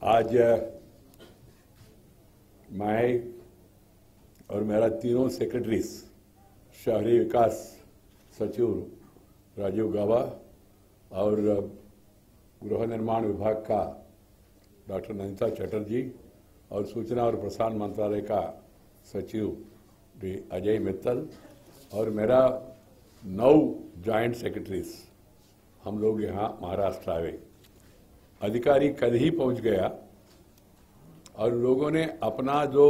आज मैं और मेरा तीनों सेक्रेटरीज, शहरी विकास सचिव राजीव गौबा और गृह निर्माण विभाग का डॉक्टर नंदिता चटर्जी और सूचना और प्रसारण मंत्रालय का सचिव अजय मित्तल और मेरा 9 जॉइंट सेक्रेटरीज हम लोग यहाँ महाराष्ट्र आए। अधिकारी कल ही पहुँच गया और लोगों ने अपना जो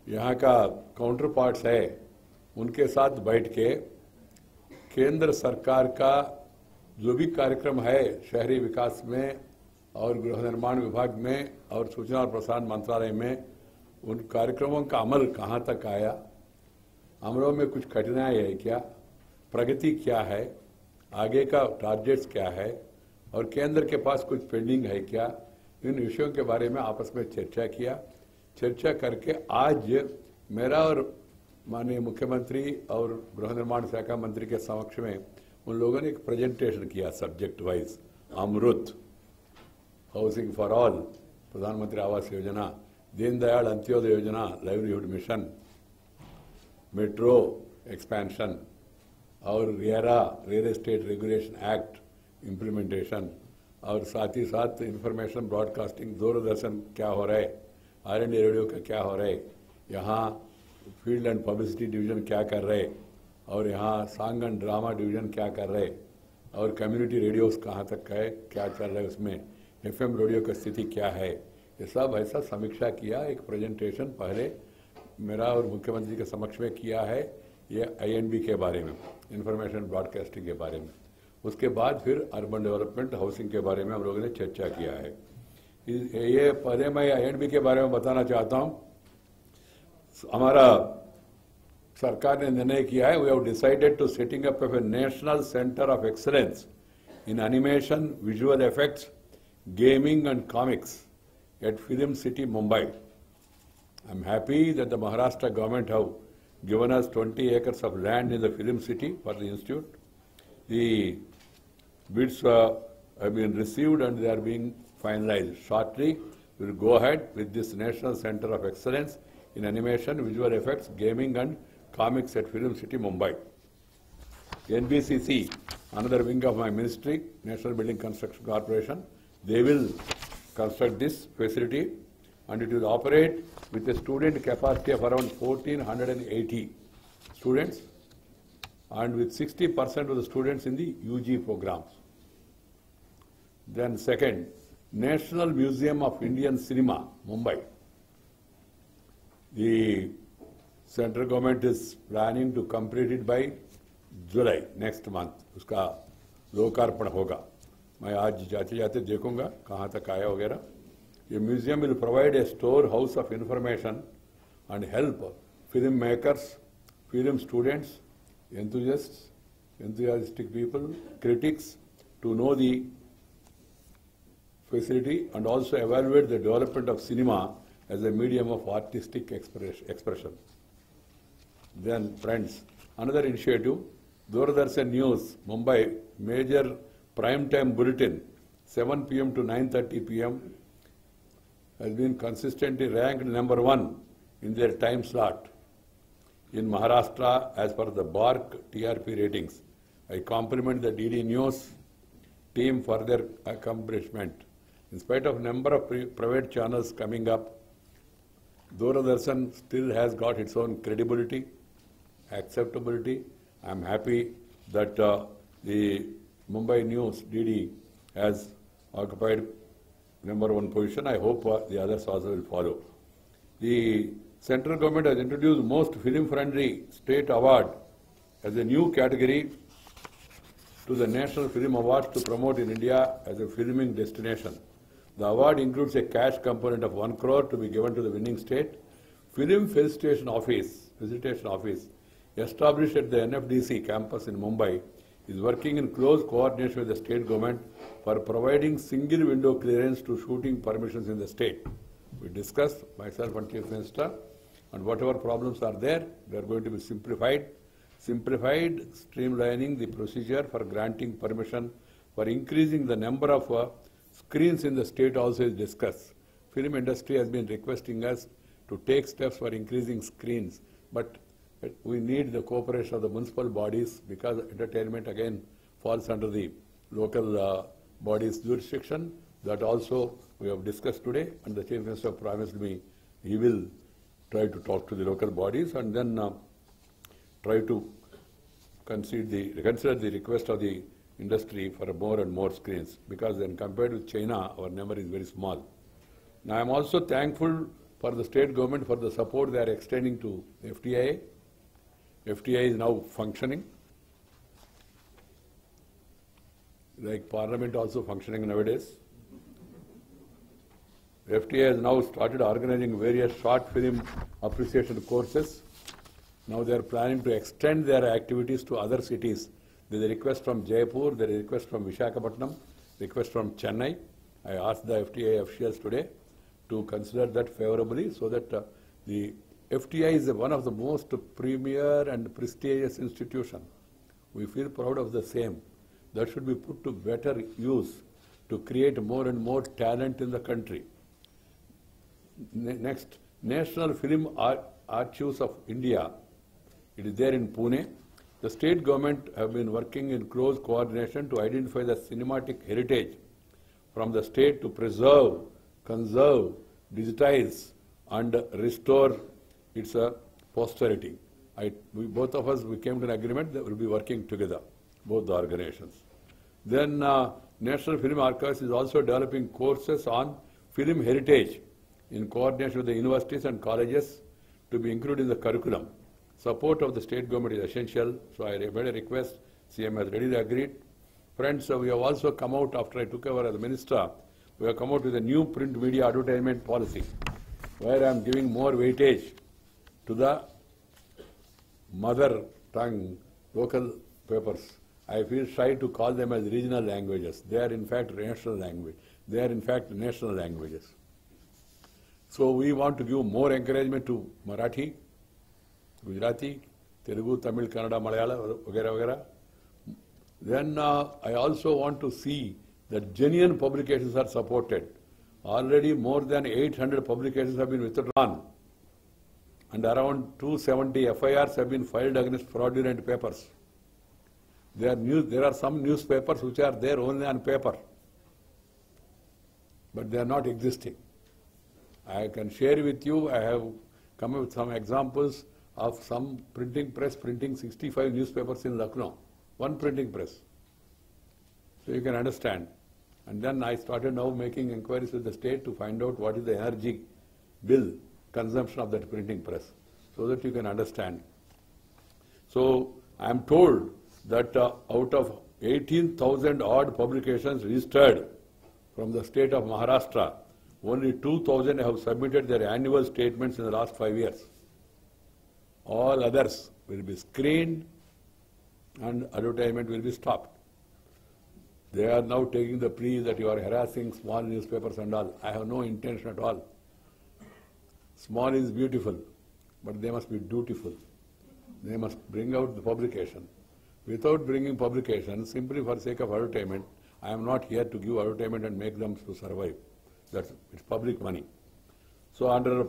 यहाँ का काउंटर पार्ट्स है उनके साथ बैठ के केंद्र सरकार का जो भी कार्यक्रम है शहरी विकास में और गृह निर्माण विभाग में और सूचना और प्रसारण मंत्रालय में, उन कार्यक्रमों का अमल कहाँ तक आया, अमलों में कुछ कठिनाई है क्या, प्रगति क्या है, आगे का टारगेट्स क्या है और केंद्र के पास कुछ पेंडिंग है क्या, इन विषयों के बारे में आपस में चर्चा किया। चर्चा करके आज मेरा और माननीय मुख्यमंत्री और गृह निर्माण शाखा मंत्री के समक्ष में उन लोगों ने एक प्रेजेंटेशन किया subject wise. AMRUT, housing for all, Pradhan Mantri Awas Yojana, Deendayal Antyodaya Yojana, livelihood mission, metro expansion और RERA real estate regulation act implementation और साथ ही साथ इंफॉर्मेशन ब्रॉडकास्टिंग, दूरदर्शन क्या हो रहा है, R&D रेडियो का क्या हो रहा है, यहाँ फील्ड एंड पब्लिसिटी डिवीजन क्या कर रहे और यहाँ सॉन्ग एंड ड्रामा डिवीजन क्या कर रहे और कम्युनिटी रेडियोस कहाँ तक है, क्या चल रहा है उसमें, FM रेडियो की स्थिति क्या है, ये सब ऐसा समीक्षा किया। एक प्रेजेंटेशन पहले मेरा और मुख्यमंत्री के समक्ष में किया है ये INB के बारे में, इंफॉर्मेशन ब्रॉडकास्टिंग के बारे में। उसके बाद फिर अर्बन डेवलपमेंट हाउसिंग के बारे में हम लोगों ने चर्चा किया है। ये पहले मैं INB के बारे में बताना चाहता हूँ। हमारा सरकार ने निर्णय किया है, we have decided to setting up of a national centre of excellence in animation, visual effects, gaming and comics at Film City, Mumbai. I am happy that the Maharashtra government have given us 20 acres of land in the Film City for the institute. The bids have been received and they are being finalized. Shortly, we will go ahead with this National Center of Excellence in Animation, Visual Effects, Gaming and Comics at Film City, Mumbai. NBCC, another wing of my ministry, National Building Construction Corporation, they will construct this facility and it will operate with a student capacity of around 1480 students and with 60% of the students in the UG programs. Then second, National Museum of Indian Cinema, Mumbai. The central government is planning to complete it by July next month. उसका लोकार्पण होगा। मैं आज जाते जाते देखूंगा कहाँ तक आया वगैरह। ये museum will provide a storehouse of information and help film makers, film students, enthusiastic people, critics to know the facility and also evaluate the development of cinema as a medium of artistic expression. Then friends, another initiative, Doordarshan News, Mumbai, major prime time bulletin, 7 p.m. to 9:30 p.m. has been consistently ranked number 1 in their time slot in Maharashtra as per the BARC TRP ratings. I compliment the DD News team for their accomplishment. In spite of number of private channels coming up, Doordarshan still has got its own credibility, acceptability. I am happy that the Mumbai News DD has occupied number 1 position. I hope the others also will follow. The central government has introduced most film-friendly state award as a new category to the National Film Awards to promote in India as a filming destination. The award includes a cash component of 1 crore to be given to the winning state. Film Facilitation Office established at the NFDC campus in Mumbai is working in close coordination with the state government for providing single window clearance to shooting permissions in the state. We discussed, myself and Chief Minister, and whatever problems are there, they are going to be simplified, streamlining the procedure for granting permission, for increasing the number of Screens in the state also is discussed. Film industry has been requesting us to take steps for increasing screens, but we need the cooperation of the municipal bodies because entertainment again falls under the local bodies jurisdiction. That also we have discussed today, and the Chief Minister promised me he will try to talk to the local bodies and then try to consider the request of the industry for more and more screens, because when compared with China, our number is very small. Now, I am also thankful for the state government for the support they are extending to FTIA. FTIA is now functioning. Like Parliament also functioning nowadays. FTIA has now started organizing various short film appreciation courses. Now they are planning to extend their activities to other cities. There is a request from Jaipur, there is a request from Visakhapatnam, request from Chennai. I asked the FTIA officials today to consider that favorably so that the FTIA is one of the most premier and prestigious institutions. We feel proud of the same. That should be put to better use to create more and more talent in the country. Next, National Film Archives of India. It is there in Pune. The state government have been working in close coordination to identify the cinematic heritage from the state to preserve, conserve, digitize and restore its posterity. Both of us, we came to an agreement that we will be working together, both the organizations. Then National Film Archives is also developing courses on film heritage in coordination with the universities and colleges to be included in the curriculum. Support of the state government is essential, so I made a request. CM has readily agreed. Friends, we have also come out, after I took over as minister, we have come out with a new print media advertisement policy, where I am giving more weightage to the mother tongue local papers. I feel shy to call them as regional languages. They are in fact national language. They are in fact national languages. So we want to give more encouragement to Marathi, Gujarati, Telugu, Tamil, Kannada, Malayalam, vagera, vagera. Then I also want to see that genuine publications are supported. Already more than 800 publications have been withdrawn, and around 270 FIRs have been filed against fraudulent papers. There are some newspapers which are there only on paper, but they are not existing. I can share with you, I have come up with some examples of some printing press printing 65 newspapers in Lucknow, one printing press. So you can understand. And then I started now making inquiries with the state to find out what is the energy bill consumption of that printing press, so that you can understand. So I am told that out of 18,000 odd publications registered from the state of Maharashtra, only 2,000 have submitted their annual statements in the last 5 years. All others will be screened and advertisement will be stopped. They are now taking the plea that you are harassing small newspapers and all. I have no intention at all. Small is beautiful, but they must be dutiful. They must bring out the publication. Without bringing publication, simply for sake of advertisement, I am not here to give advertisement and make them to survive. It's public money. So under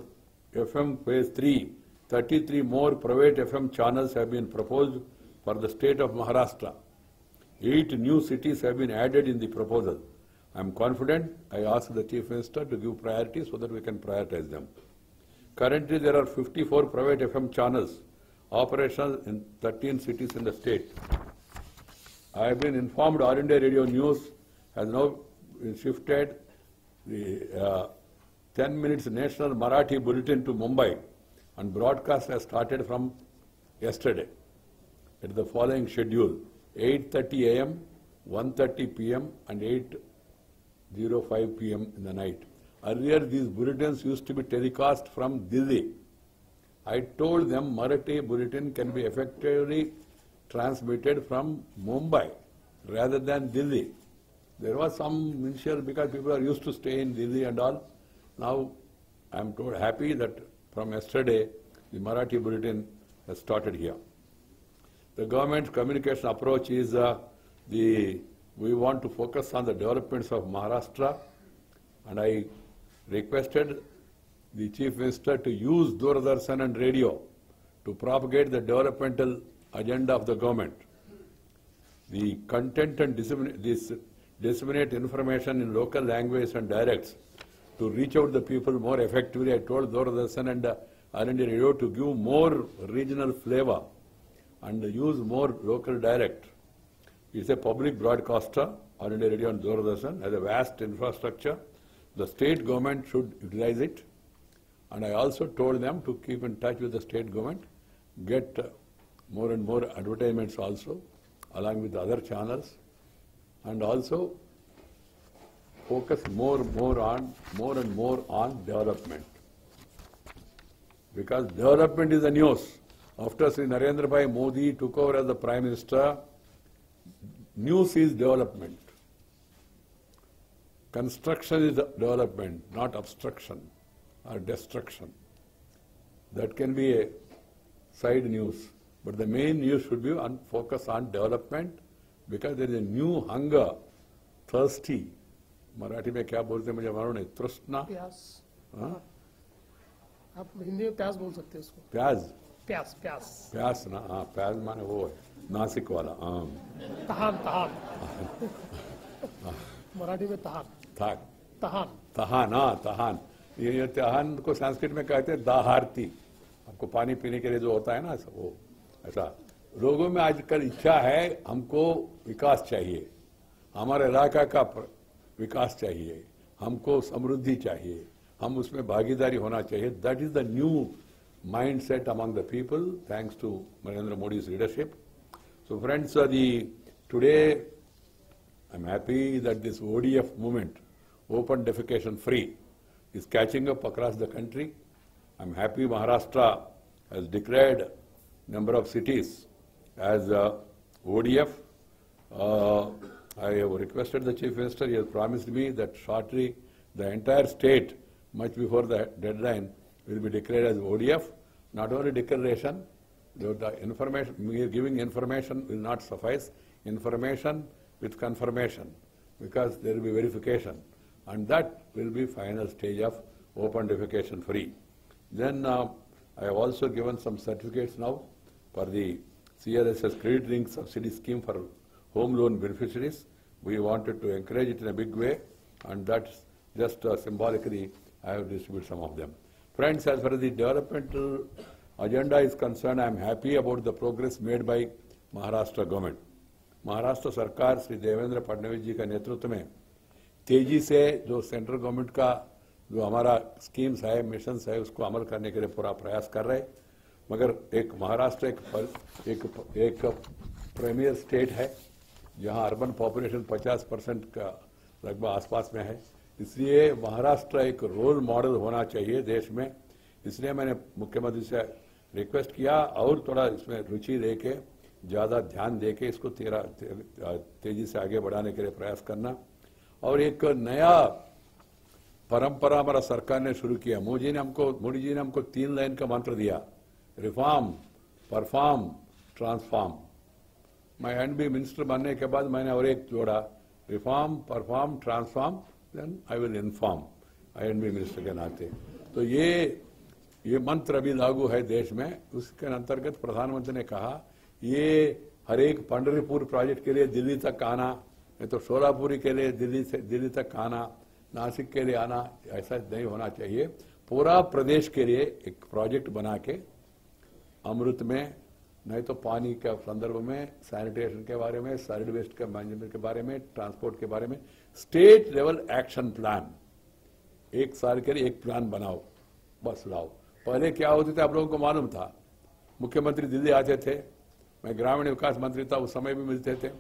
FM phase 3, 33 more private FM channels have been proposed for the state of Maharashtra. 8 new cities have been added in the proposal. I am confident. I ask the Chief Minister to give priority so that we can prioritize them. Currently, there are 54 private FM channels operational in 13 cities in the state. I have been informed All India Radio News has now shifted the 10 minutes National Marathi Bulletin to Mumbai, and broadcast has started from yesterday. It is the following schedule: 8:30 a.m., 1:30 p.m. and 8:05 p.m. in the night. Earlier, these bulletins used to be telecast from Delhi. I told them Marathi bulletin can be effectively transmitted from Mumbai rather than Delhi. There was some initial, because people are used to stay in Delhi and all. Now, I am happy that from yesterday, the Marathi bulletin has started here. The government's communication approach is the we want to focus on the developments of Maharashtra, and I requested the Chief Minister to use Doordarshan and radio to propagate the developmental agenda of the government. The content and disseminate information in local language and dialects to reach out the people more effectively. I told Doordarshan and All India Radio to give more regional flavor and use more local dialect. It's a public broadcaster, All India Radio and Doordarshan, has a vast infrastructure. The state government should utilize it. And I also told them to keep in touch with the state government, get more and more advertisements also, along with the other channels, and also focus more and more on development. Because development is the news. After Sri Narendra Bhai Modi took over as the Prime Minister, news is development. Construction is development, not obstruction or destruction. That can be a side news. But the main news should be focus on development, because there is a new hunger, thirsty. Marathi में क्या बोलते हैं मुझे मालूम नहीं, तृष्णा, प्यास। हाँ? आप हिंदी में प्यास बोल सकते हैं इसको। प्याज, प्यास प्यास प्यास ना, हाँ प्याज माने वो है नासिक वाला, हाँ तहान तहान मराठी में तहान थाक तहान तहान, हाँ तहान, ये तहान को संस्कृत में कहते हैं दाहारती, आपको पानी पीने के लिए जो होता है ना वो ऐसा। लोगों में आजकल इच्छा है, हमको विकास चाहिए, हमारे इलाका का विकास चाहिए, हमको समृद्धि चाहिए, हम उसमें भागीदारी होना चाहिए. That is the new mindset among the people, thanks to Narendra Modi's leadership. So friends, today I'm happy that this ODF movement, open defecation free, is catching up across the country. I'm happy Maharashtra has declared number of cities as ODF. I have requested the Chief Minister, he has promised me that shortly the entire state, much before the deadline, will be declared as ODF. Not only declaration, the information, giving information will not suffice. Information with confirmation, because there will be verification, and that will be final stage of open defecation free. Then I have also given some certificates now for the CLSS credit link subsidy scheme for home loan beneficiaries. We wanted to encourage it in a big way, and that's just symbolically I have distributed some of them. Friends, as far as the developmental agenda is concerned, I am happy about the progress made by Maharashtra government. Maharashtra सरकार श्री देवेंद्र फडणवीस जी का नेतृत्व में तेजी से जो central government का जो हमारा स्कीम्स है, मिशंस है, उसको अमल करने के लिए पूरा प्रयास कर रहे हैं. मगर एक महाराष्ट्र एक प्रीमियर स्टेट है जहां अर्बन पॉपुलेशन 50% का लगभग आसपास में है. इसलिए महाराष्ट्र एक रोल मॉडल होना चाहिए देश में. इसलिए मैंने मुख्यमंत्री से रिक्वेस्ट किया और थोड़ा इसमें रुचि लेके ज़्यादा ध्यान देके इसको तेजी से आगे बढ़ाने के लिए प्रयास करना. और एक नया परंपरा हमारा सरकार ने शुरू किया. मोदी जी ने हमको 3 लाइन का मंत्र दिया: रिफॉर्म, परफॉर्म, ट्रांसफॉर्म. मैं एनबी मिनिस्टर बनने के बाद मैंने और एक जोड़ा, reform, perform, transform, then I will inform, NB minister के नाते. तो ये मंत्र अभी लागू है देश में. उसके अंतर्गत प्रधानमंत्री ने कहा ये हर एक पंढरपुर प्रोजेक्ट के लिए दिल्ली तक आना, नहीं तो सोलापुरी के लिए दिल्ली तक आना, नासिक के लिए आना, ऐसा नहीं होना चाहिए. पूरा प्रदेश के लिए एक प्रोजेक्ट बना के अमृत में, नहीं तो पानी के संदर्भ में, सैनिटेशन के बारे में, सॉलिड वेस्ट के मैनेजमेंट के बारे में, ट्रांसपोर्ट के बारे में स्टेट लेवल एक्शन प्लान, 1 साल के लिए एक प्लान बनाओ, बस लाओ. पहले क्या होते थे आप लोगों को मालूम था, मुख्यमंत्री दिल्ली आते थे, मैं ग्रामीण विकास मंत्री था उस समय भी मिलते थे,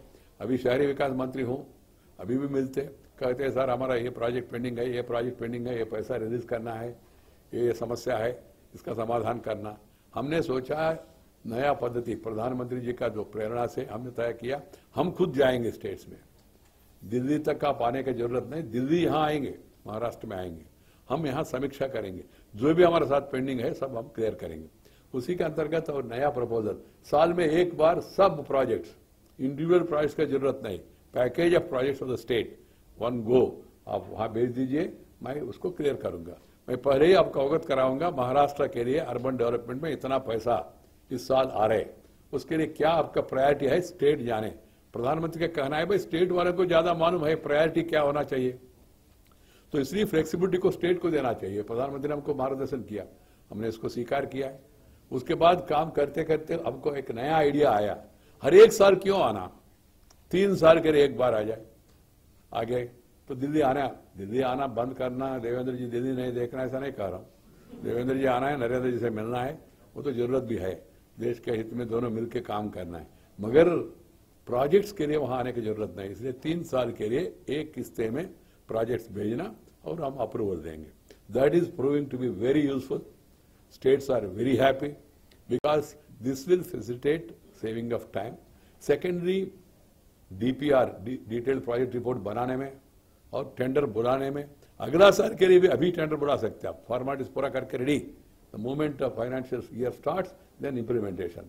अभी शहरी विकास मंत्री हूं अभी भी मिलते, कहते सर हमारा ये प्रोजेक्ट पेंडिंग है, ये प्रोजेक्ट पेंडिंग है, ये पैसा रिलीज करना है, ये समस्या है, इसका समाधान करना. हमने सोचा नया पद्धति, प्रधानमंत्री जी का जो प्रेरणा से हमने तय किया, हम खुद जाएंगे स्टेट्स में. दिल्ली तक आप आने की जरूरत नहीं, दिल्ली यहाँ आएंगे, महाराष्ट्र में आएंगे, हम यहाँ समीक्षा करेंगे, जो भी हमारे साथ पेंडिंग है सब हम क्लियर करेंगे. उसी के अंतर्गत और नया प्रपोजल, साल में एक बार सब प्रोजेक्ट्स, इंडिविजुअल प्रोजेक्ट्स की जरूरत नहीं, package of projects of the state, one go, आप वहां भेज दीजिए, मैं उसको क्लियर करूंगा। मैं पहले ही आपको अवगत कराऊंगा महाराष्ट्र के लिए अर्बन डेवलपमेंट में इतना पैसा इस साल आ रहे, उसके लिए क्या आपका प्रायोरिटी है, स्टेट जाने। प्रधानमंत्री का कहना है भाई स्टेट वालों को ज्यादा मालूम है प्रायोरिटी क्या होना चाहिए, तो इसलिए फ्लेक्सिबिलिटी को स्टेट को देना चाहिए। प्रधानमंत्री ने हमको मार्गदर्शन किया, हमने इसको स्वीकार किया है। उसके बाद काम करते करते हमको एक नया आइडिया आया, हर एक साल क्यों आना, 3 साल के लिए एक बार आ जाए आगे। तो दिल्ली आना बंद करना, देवेंद्र जी दिल्ली नहीं देखना, ऐसा नहीं कह रहा हूं। देवेंद्र जी आना है, नरेंद्र जी से मिलना है, वो तो जरूरत भी है, देश के हित में दोनों मिलकर काम करना है, मगर प्रोजेक्ट्स के लिए वहां आने की जरूरत नहीं। इसलिए 3 साल के लिए एक किस्ते में प्रोजेक्ट्स भेजना और हम अप्रूवल देंगे। That is proving to be very useful. States are very happy because this will facilitate saving of time. Secondary DPR, detailed project report बनाने में और टेंडर बुलाने में, अगला साल के लिए भी अभी टेंडर बुला सकते हैं आप, फॉर्मेलिटीज पूरा करके ready, the moment of financial year starts then implementation.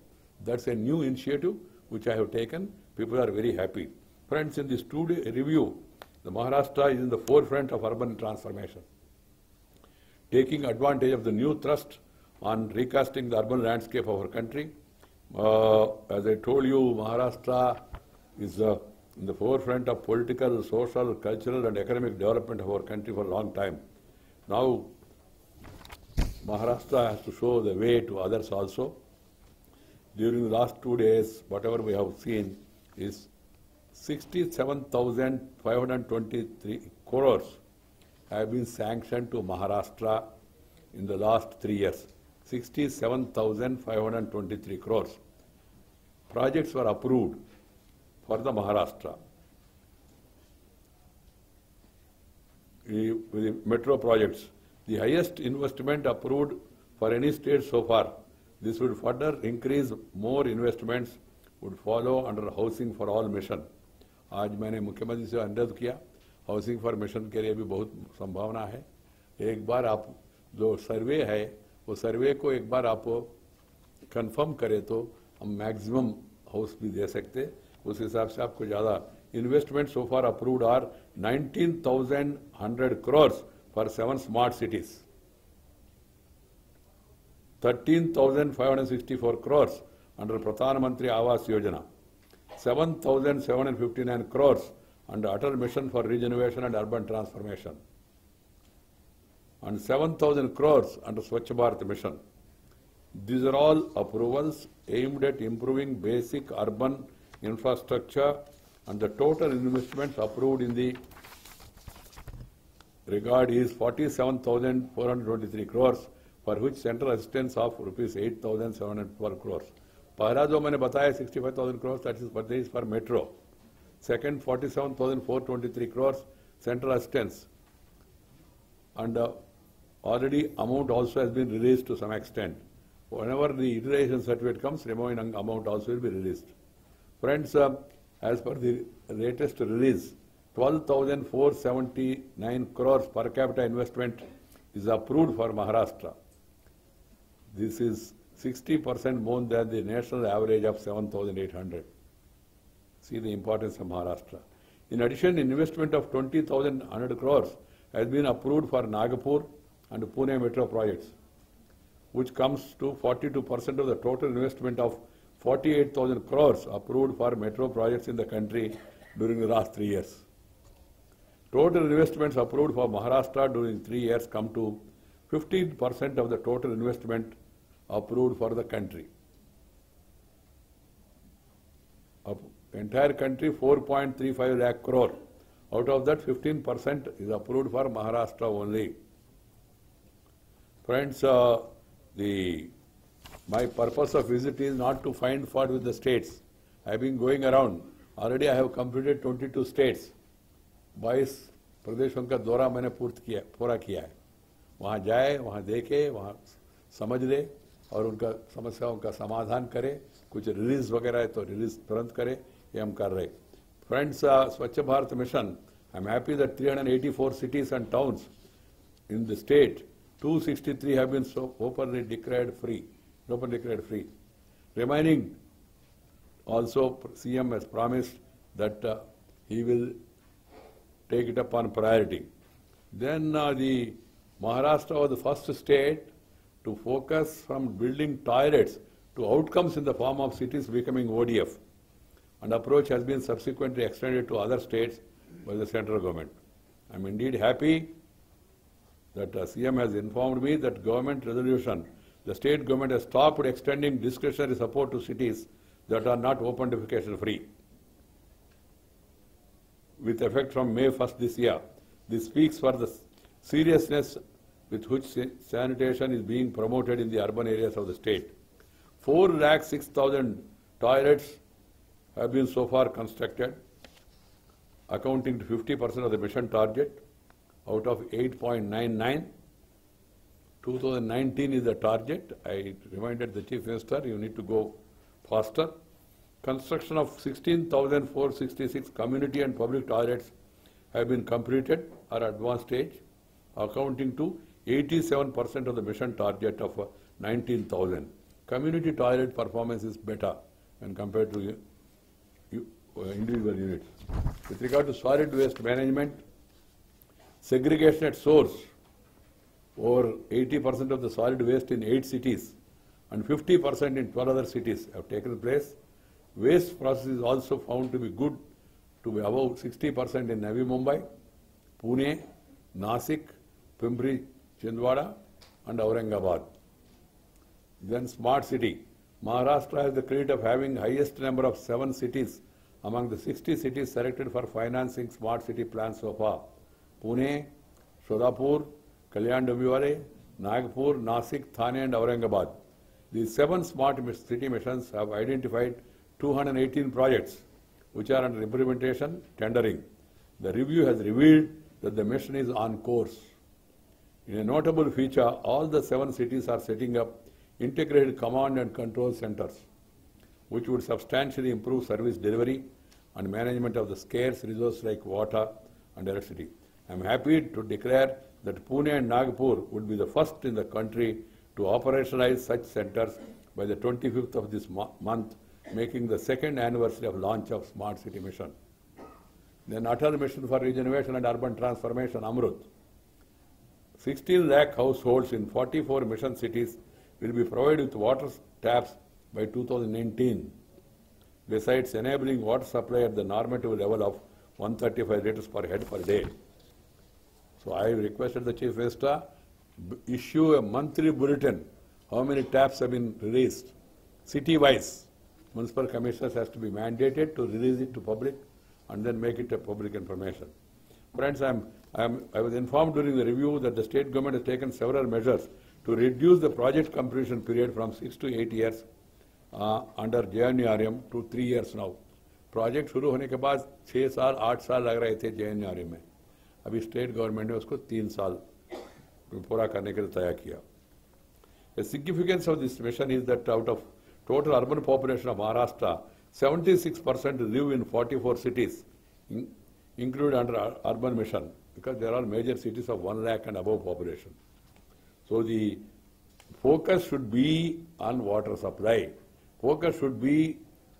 That's a new initiative which I have taken. People are very happy. Friends, in this 2-day review, the Maharashtra is in the forefront of urban transformation, taking advantage of the new thrust on recasting the urban landscape of our country. As I told you, Maharashtra is in the forefront of political, social, cultural and economic development of our country for a long time. Now, Maharashtra has to show the way to others also. During the last 2 days, whatever we have seen is 67,523 crores have been sanctioned to Maharashtra in the last 3 years. 67,523 crores. Projects were approved for the Maharashtra. With the metro projects, the highest investment approved for any state so far. This would further increase, more investments would follow under housing for all mission. आज मैंने मुख्यमंत्री से अनुरोध किया, housing for mission के लिए भी बहुत संभावना है। एक बार आप जो सर्वे है वो सर्वे को एक बार आप कंफर्म करें तो हम मैक्सिमम हाउस भी दे सकते, उस हिसाब से आपको ज़्यादा investment so far approved are 19,100 crores for 7 smart cities, 13,564 crores under Pradhan Mantri Awas Yojana, 7,759 crores under Atal Mission for Regeneration and Urban Transformation, and 7,000 crores under Swachh Bharat Mission. These are all approvals aimed at improving basic urban infrastructure, and the total investments approved in the regard is 47,423 crores, for which central assistance of rupees 8,712 crores. पहला जो मैंने बताया 65,000 crores, that is for metro. Second, 47,423 crores central assistance, and already amount also has been released to some extent. Whenever the utilization certificate comes, remaining amount also will be released. Friends, as per the latest release, 12,479 crores per capita investment is approved for Maharashtra. This is 60% more than the national average of 7,800. See the importance of Maharashtra. In addition, investment of 20,100 crores has been approved for Nagpur and Pune metro projects, which comes to 42% of the total investment of 48,000 crores approved for metro projects in the country during the last 3 years. Total investments approved for Maharashtra during 3 years come to 15% of the total investment approved for the country. Entire country 4.35 lakh crore. Out of that, 15% is approved for Maharashtra only. Friends, my purpose of visit is not to find fault with the states. I have been going around. Already I have completed 22 states. 22 प्रदेशों का दौरा मैंने पूरा किया है। वहाँ जाए, वहाँ देखे, वहाँ समझ ले और उनका समस्याओं का समाधान करे। कुछ रिलीज वगैरह है तो रिलीज तुरंत करे, ये हम कर रहे। फ्रेंड्स, स्वच्छ Bharat mission, I am happy that 384 cities and towns in the state, 263 have been so openly declared free. Remaining, also CM has promised that he will take it up on priority. Then the Maharashtra was the first state to focus from building toilets to outcomes in the form of cities becoming ODF. And approach has been subsequently extended to other states by the central government. I am indeed happy that CM has informed me that government resolution, the state government has stopped extending discretionary support to cities that are not open defecation free, with effect from May 1st this year. This speaks for the seriousness with which sanitation is being promoted in the urban areas of the state. 4,06,000 toilets have been so far constructed, accounting to 50% of the mission target out of 8.99. 2019 is the target. I reminded the Chief Minister, you need to go faster. Construction of 16,466 community and public toilets have been completed or advanced stage, accounting to 87% of the mission target of 19,000. Community toilet performance is better when compared to individual units. With regard to solid waste management, segregation at source, over 80% of the solid waste in 8 cities and 50% in 12 other cities have taken place. Waste process is also found to be good, to be above 60% in Navi Mumbai, Pune, Nasik, Pimpri, Chindwara and Aurangabad. Then smart city. Maharashtra has the credit of having highest number of 7 cities among the 60 cities selected for financing smart city plans so far. Pune, Shodapur, Kalyan Dombivli, Nagpur, Nasik, Thane and Aurangabad. These 7 smart city missions have identified 218 projects which are under implementation, tendering. The review has revealed that the mission is on course. In a notable feature, all the 7 cities are setting up integrated command and control centers, which would substantially improve service delivery and management of the scarce resources like water and electricity. I am happy to declare that Pune and Nagpur would be the first in the country to operationalize such centers by the 25th of this month, making the 2nd anniversary of launch of Smart City Mission. Then Atal Mission for Regeneration and Urban Transformation, Amrut. 16 lakh households in 44 mission cities will be provided with water taps by 2019, besides enabling water supply at the normative level of 135 liters per head per day. So I requested the Chief Minister issue a monthly bulletin, how many taps have been released, city-wise. Municipal commissioners has to be mandated to release it to public and then make it a public information. Friends, I was informed during the review that the state government has taken several measures to reduce the project completion period from 6 to 8 years under JNRM to 3 years now. Project शुरू होने के बाद 6 साल 8 साल लग रहे थे JNRM में, अभी स्टेट गवर्नमेंट ने उसको 3 साल पूरा करने के लिए तय किया. The significance of this mission is that out of total urban population of Maharashtra, 76% live in 44 cities, included under urban mission, because there are major cities of 1 lakh and above population. So the focus should be on water supply. Focus should be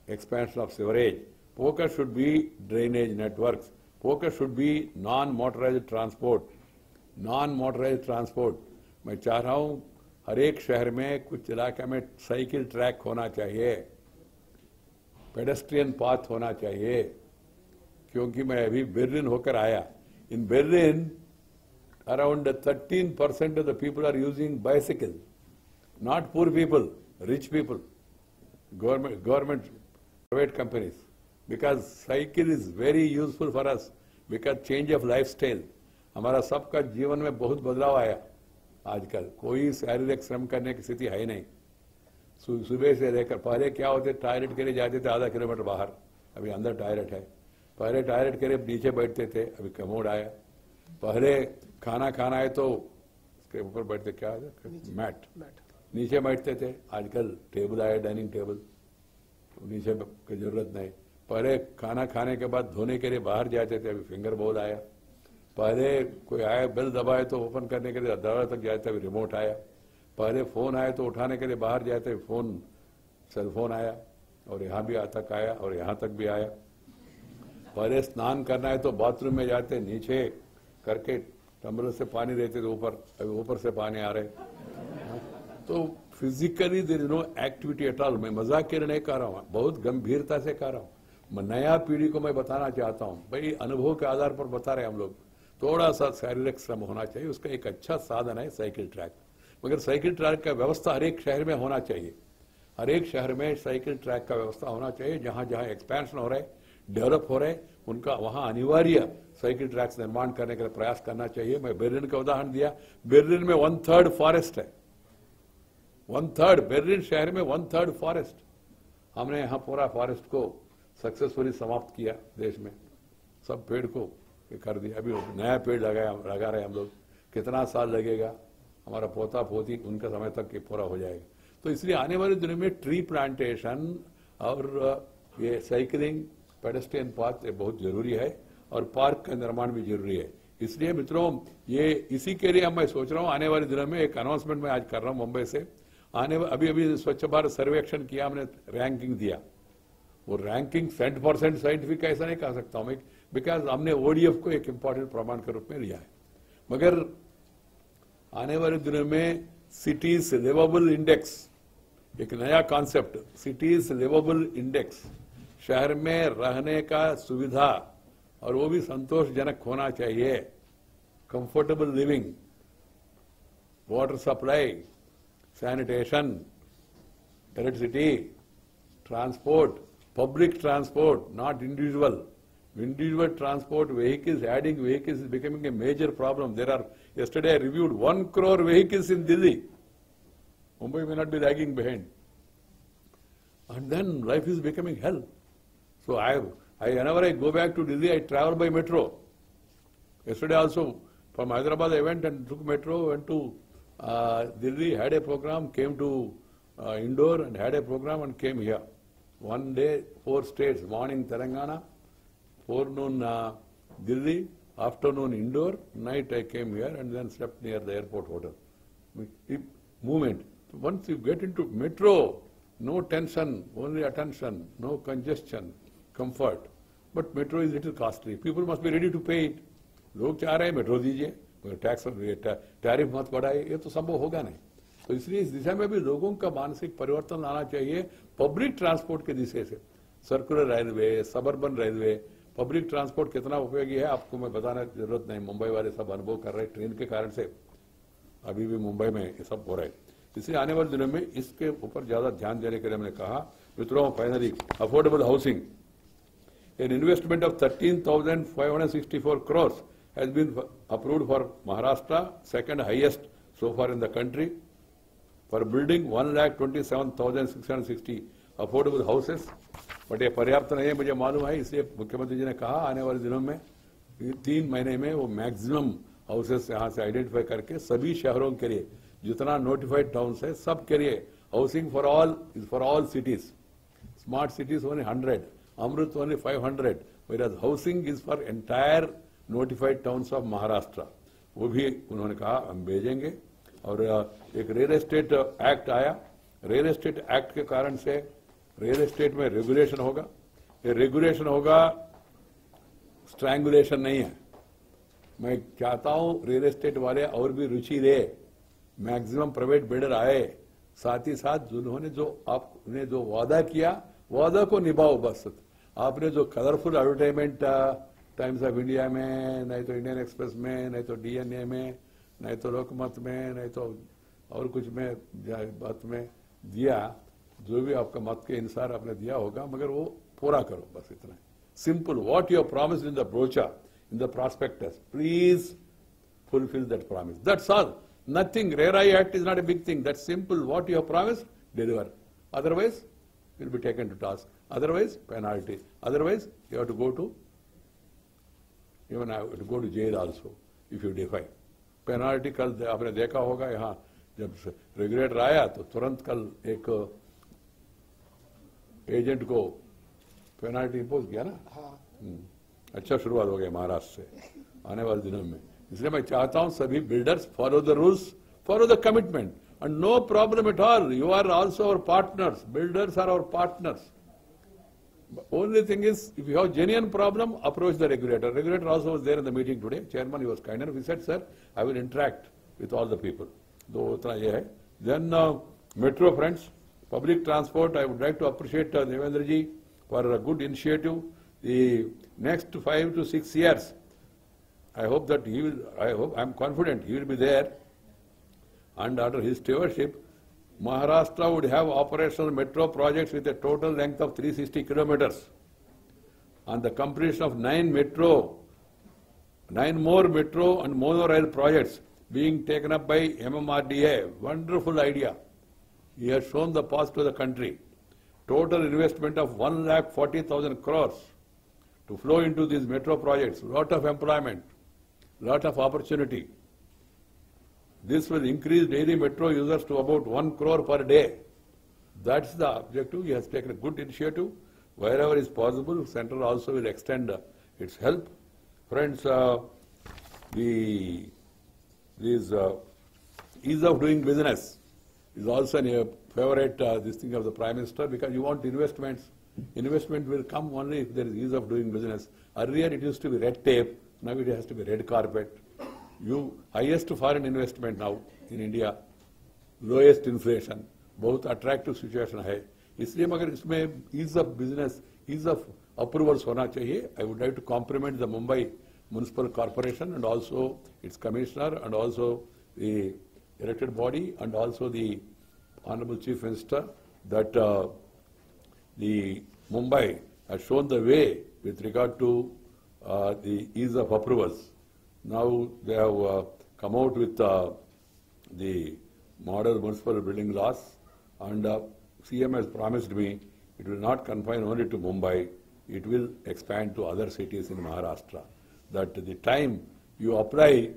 expansion of sewerage. Focus should be drainage networks. Focus should be non-motorized transport. Non-motorized transport. मैं चाह रहा हूँ हर एक शहर में कुछ इलाके में साइकिल ट्रैक होना चाहिए, पेडेस्ट्रियन पाथ होना चाहिए, क्योंकि मैं अभी बर्लिन होकर आया. In Berlin, around 13% of the people are using bicycle. Not poor people, rich people, government, private companies. Because cycle is very useful for us, because change of lifestyle. हमारा सबका जीवन में बहुत बदलाव आया. आजकल कोई शारीरिक श्रम करने की स्थिति है ही नहीं. सुबह से लेकर पहले क्या होते, टॉयलेट के लिए जाते थे आधा किलोमीटर बाहर, अभी अंदर टॉयलेट है. पहले टॉयलेट के लिए नीचे बैठते थे, अभी कमोड आया. पहले खाना खाना है तो उसके ऊपर बैठते, क्या मैट, नीचे बैठते थे. आजकल टेबल आया, डाइनिंग टेबल, तो नीचे की जरूरत नहीं. पहले खाना खाने के बाद धोने के लिए बाहर जाते थे, अभी फिंगर बोल आया. पहले कोई आया बेल दबाए तो ओपन करने के लिए दरवाजे तक जाते, अभी रिमोट आया. पहले फोन आया तो उठाने के लिए बाहर जाते, फोन सेलफोन आया, और यहाँ भी तक आया और यहाँ तक भी आया. पहले स्नान करना है तो बाथरूम में जाते नीचे करके टम्बलर से पानी देते थे ऊपर, अभी ऊपर से पानी आ रहे। तो physically there is no activity at all. मैं मजाक के लिए नहीं कर रहा हूँ, बहुत गंभीरता से कर रहा हूँ। मैं नया पीढ़ी को मैं बताना चाहता हूँ, भाई अनुभव के आधार पर बता रहे हैं हम लोग, थोड़ा सा शारीरिक श्रम होना चाहिए। उसका एक अच्छा साधन है साइकिल ट्रैक, मगर साइकिल ट्रैक का व्यवस्था हर एक शहर में होना चाहिए। हर एक शहर में साइकिल ट्रैक का व्यवस्था होना चाहिए। जहां जहां एक्सपेंशन हो रहे, डेवलप हो रहे, उनका वहां अनिवार्य साइकिल ट्रैक्स निर्माण करने के लिए प्रयास करना चाहिए। मैं बर्लिन का उदाहरण दिया, बर्लिन में 1/3 फॉरेस्ट है, 1/3 बर्लिन शहर में 1/3 फॉरेस्ट। हमने यहाँ पूरा फॉरेस्ट को सक्सेसफुली समाप्त किया देश में, सब पेड़ को कर दिया। अभी नया पेड़ लगा रहे हम लोग, कितना साल लगेगा, हमारा पोता पोती उनका समय तक ये पूरा हो जाएगा। तो इसलिए आने वाले दिनों में ट्री प्लांटेशन और ये साइकिलिंग पेडेस्ट्रियन पाथ बहुत जरूरी है, और पार्क का निर्माण भी जरूरी है। इसलिए मित्रों, ये इसी के लिए मैं सोच रहा हूँ आने वाले दिनों में एक अनाउंसमेंट मैं आज कर रहा हूँ मुंबई से। अभी स्वच्छ भारत सर्वेक्षण किया हमने, रैंकिंग दिया। वो रैंकिंग 100% साइंटिफिक ऐसा नहीं कह सकता हूँ मैं, बिकॉज हमने ओडीएफ को एक इंपॉर्टेंट प्रमाण के रूप में लिया है। मगर आने वाले दिनों में सिटीज लिवेबल इंडेक्स, एक नया कॉन्सेप्ट, सिटीज लिवेबल इंडेक्स, शहर में रहने का सुविधा और वो भी संतोषजनक होना चाहिए। Comfortable living, water supply, sanitation, electricity, transport, public transport, not individual. Individual transport vehicles, adding vehicles is becoming a major problem. There are, yesterday I reviewed 1 crore vehicles in Delhi. Mumbai may not be lagging behind. And then life is becoming hell. So whenever I go back to Delhi, I travel by metro. Yesterday also, from Hyderabad I went and took metro, went to Delhi, had a program, came to Indore and had a program and came here. One day, 4 states, morning Telangana, forenoon Delhi, afternoon Indore, night I came here and then slept near the airport hotel. Movement. Once you get into metro, no tension, only attention, no congestion, comfort. But metro is little costly. People must be ready to pay it. लोग चाह रहे हैं metro दीजिए, tax tariff मत बढ़ाए, ये तो संभव होगा नहीं। तो इसलिए इस दिशा में भी लोगों का मानसिक परिवर्तन लाना चाहिए। पब्लिक ट्रांसपोर्ट के दिशा से circular railway, suburban railway, public transport कितना उपयोगी है आपको मैं बताने की जरूरत नहीं। मुंबई वाले सब अनुभव कर रहे हैं, ट्रेन के कारण से अभी भी मुंबई में ये सब हो रहा है। इसलिए आने वाले दिनों में इसके ऊपर ज्यादा ध्यान देने के लिए हमने कहा। मित्रों, finally affordable housing, an investment of 13,564 crores has been approved for Maharashtra, second highest so far in the country, for building 1,27,660 affordable houses. But ये पर्याप्त नहीं है मुझे मालूम है, इसलिए मुख्यमंत्री जी ने कहा आने वाले दिनों में 3 महीने में वो मैक्सिमम हाउसेस यहाँ से आइडेंटिफाई करके सभी शहरों के लिए, जितना नोटिफाइड टाउन्स है सब के लिए housing for all is for all cities. Smart cities only 100, AMRUT only 500, whereas housing is for entire notified towns of Maharashtra. वो भी उन्होंने कहा हम भेजेंगे। और एक रियल एस्टेट एक्ट आया, रियल एस्टेट एक्ट के कारण से रियल एस्टेट में रेगुलेशन होगा। ये रेगुलेशन होगा, स्ट्रैंगुलेशन नहीं है। मैं चाहता हूं रियल एस्टेट वाले और भी रुचि ले, मैक्सिमम प्राइवेट बिल्डर आए, साथ ही साथ उन्होंने जो आपने जो वादा किया वादा को निभाओ। बस आपने जो colourful advertisement times of India में, नहीं तो इंडियन एक्सप्रेस में, नहीं तो डीएनए में, नहीं तो लोकमत में, नहीं तो और कुछ में बात में दिया, जो भी आपका मत के अनुसार आपने दिया होगा, मगर वो पूरा करो, बस इतना। Simple, what you have promised in the brochure, in the prospectus, please fulfill that promise. That's all. Nothing. RERA Act is not a big thing. That's simple. What you have promised, deliver. Otherwise, you'll be taken to task. Otherwise, penalty. Otherwise, you have to go to, even have to go to jail also if you defy. Penalty कल आपने देखा होगा, यहाँ जब regulator आया तो तुरंत कल एक एजेंट को पेनाल्टी इम्पोज किया ना। अच्छा शुरुआत हो गई महाराष्ट्र से आने वाले दिनों में। इसलिए मैं चाहता हूं सभी builders follow the rules, follow the commitment, and no problem at all. You are also our partners, builders are our partners. Only thing is, if you have genuine problem, approach the regulator. Regulator also was there in the meeting today. Chairman, he was kind enough. He said, sir, I will interact with all the people. Then metro friends, public transport, I would like to appreciate Devendra ji for a good initiative. The next 5 to 6 years, I hope that he will, I'm confident he will be there, and under his stewardship, Maharashtra would have operational metro projects with a total length of 360 kilometers. And the completion of 9 more metro and monorail projects being taken up by MMRDA. Wonderful idea. He has shown the path to the country. Total investment of 1,40,000 crores to flow into these metro projects. Lot of employment, lot of opportunity. This will increase daily metro users to about 1 crore per day. That's the objective. He has taken a good initiative. Wherever is possible, Central also will extend its help. Friends, this ease of doing business is also a favorite this thing of the Prime Minister, because you want investments. Investment will come only if there is ease of doing business. Earlier it used to be red tape, now it has to be red carpet. Highest foreign investment now in India, lowest inflation, बहुत attractive situation है. इसलिए मगर इसमें ease of business, ease of approvals होना चाहिए. I would like to compliment the Mumbai Municipal Corporation and also its commissioner and also the elected body and also the Honorable Chief Minister that the Mumbai has shown the way with regard to the ease of approvals. Now they have come out with the model municipal building laws, and CM has promised me it will not confine only to Mumbai, it will expand to other cities in Maharashtra. That the time you apply,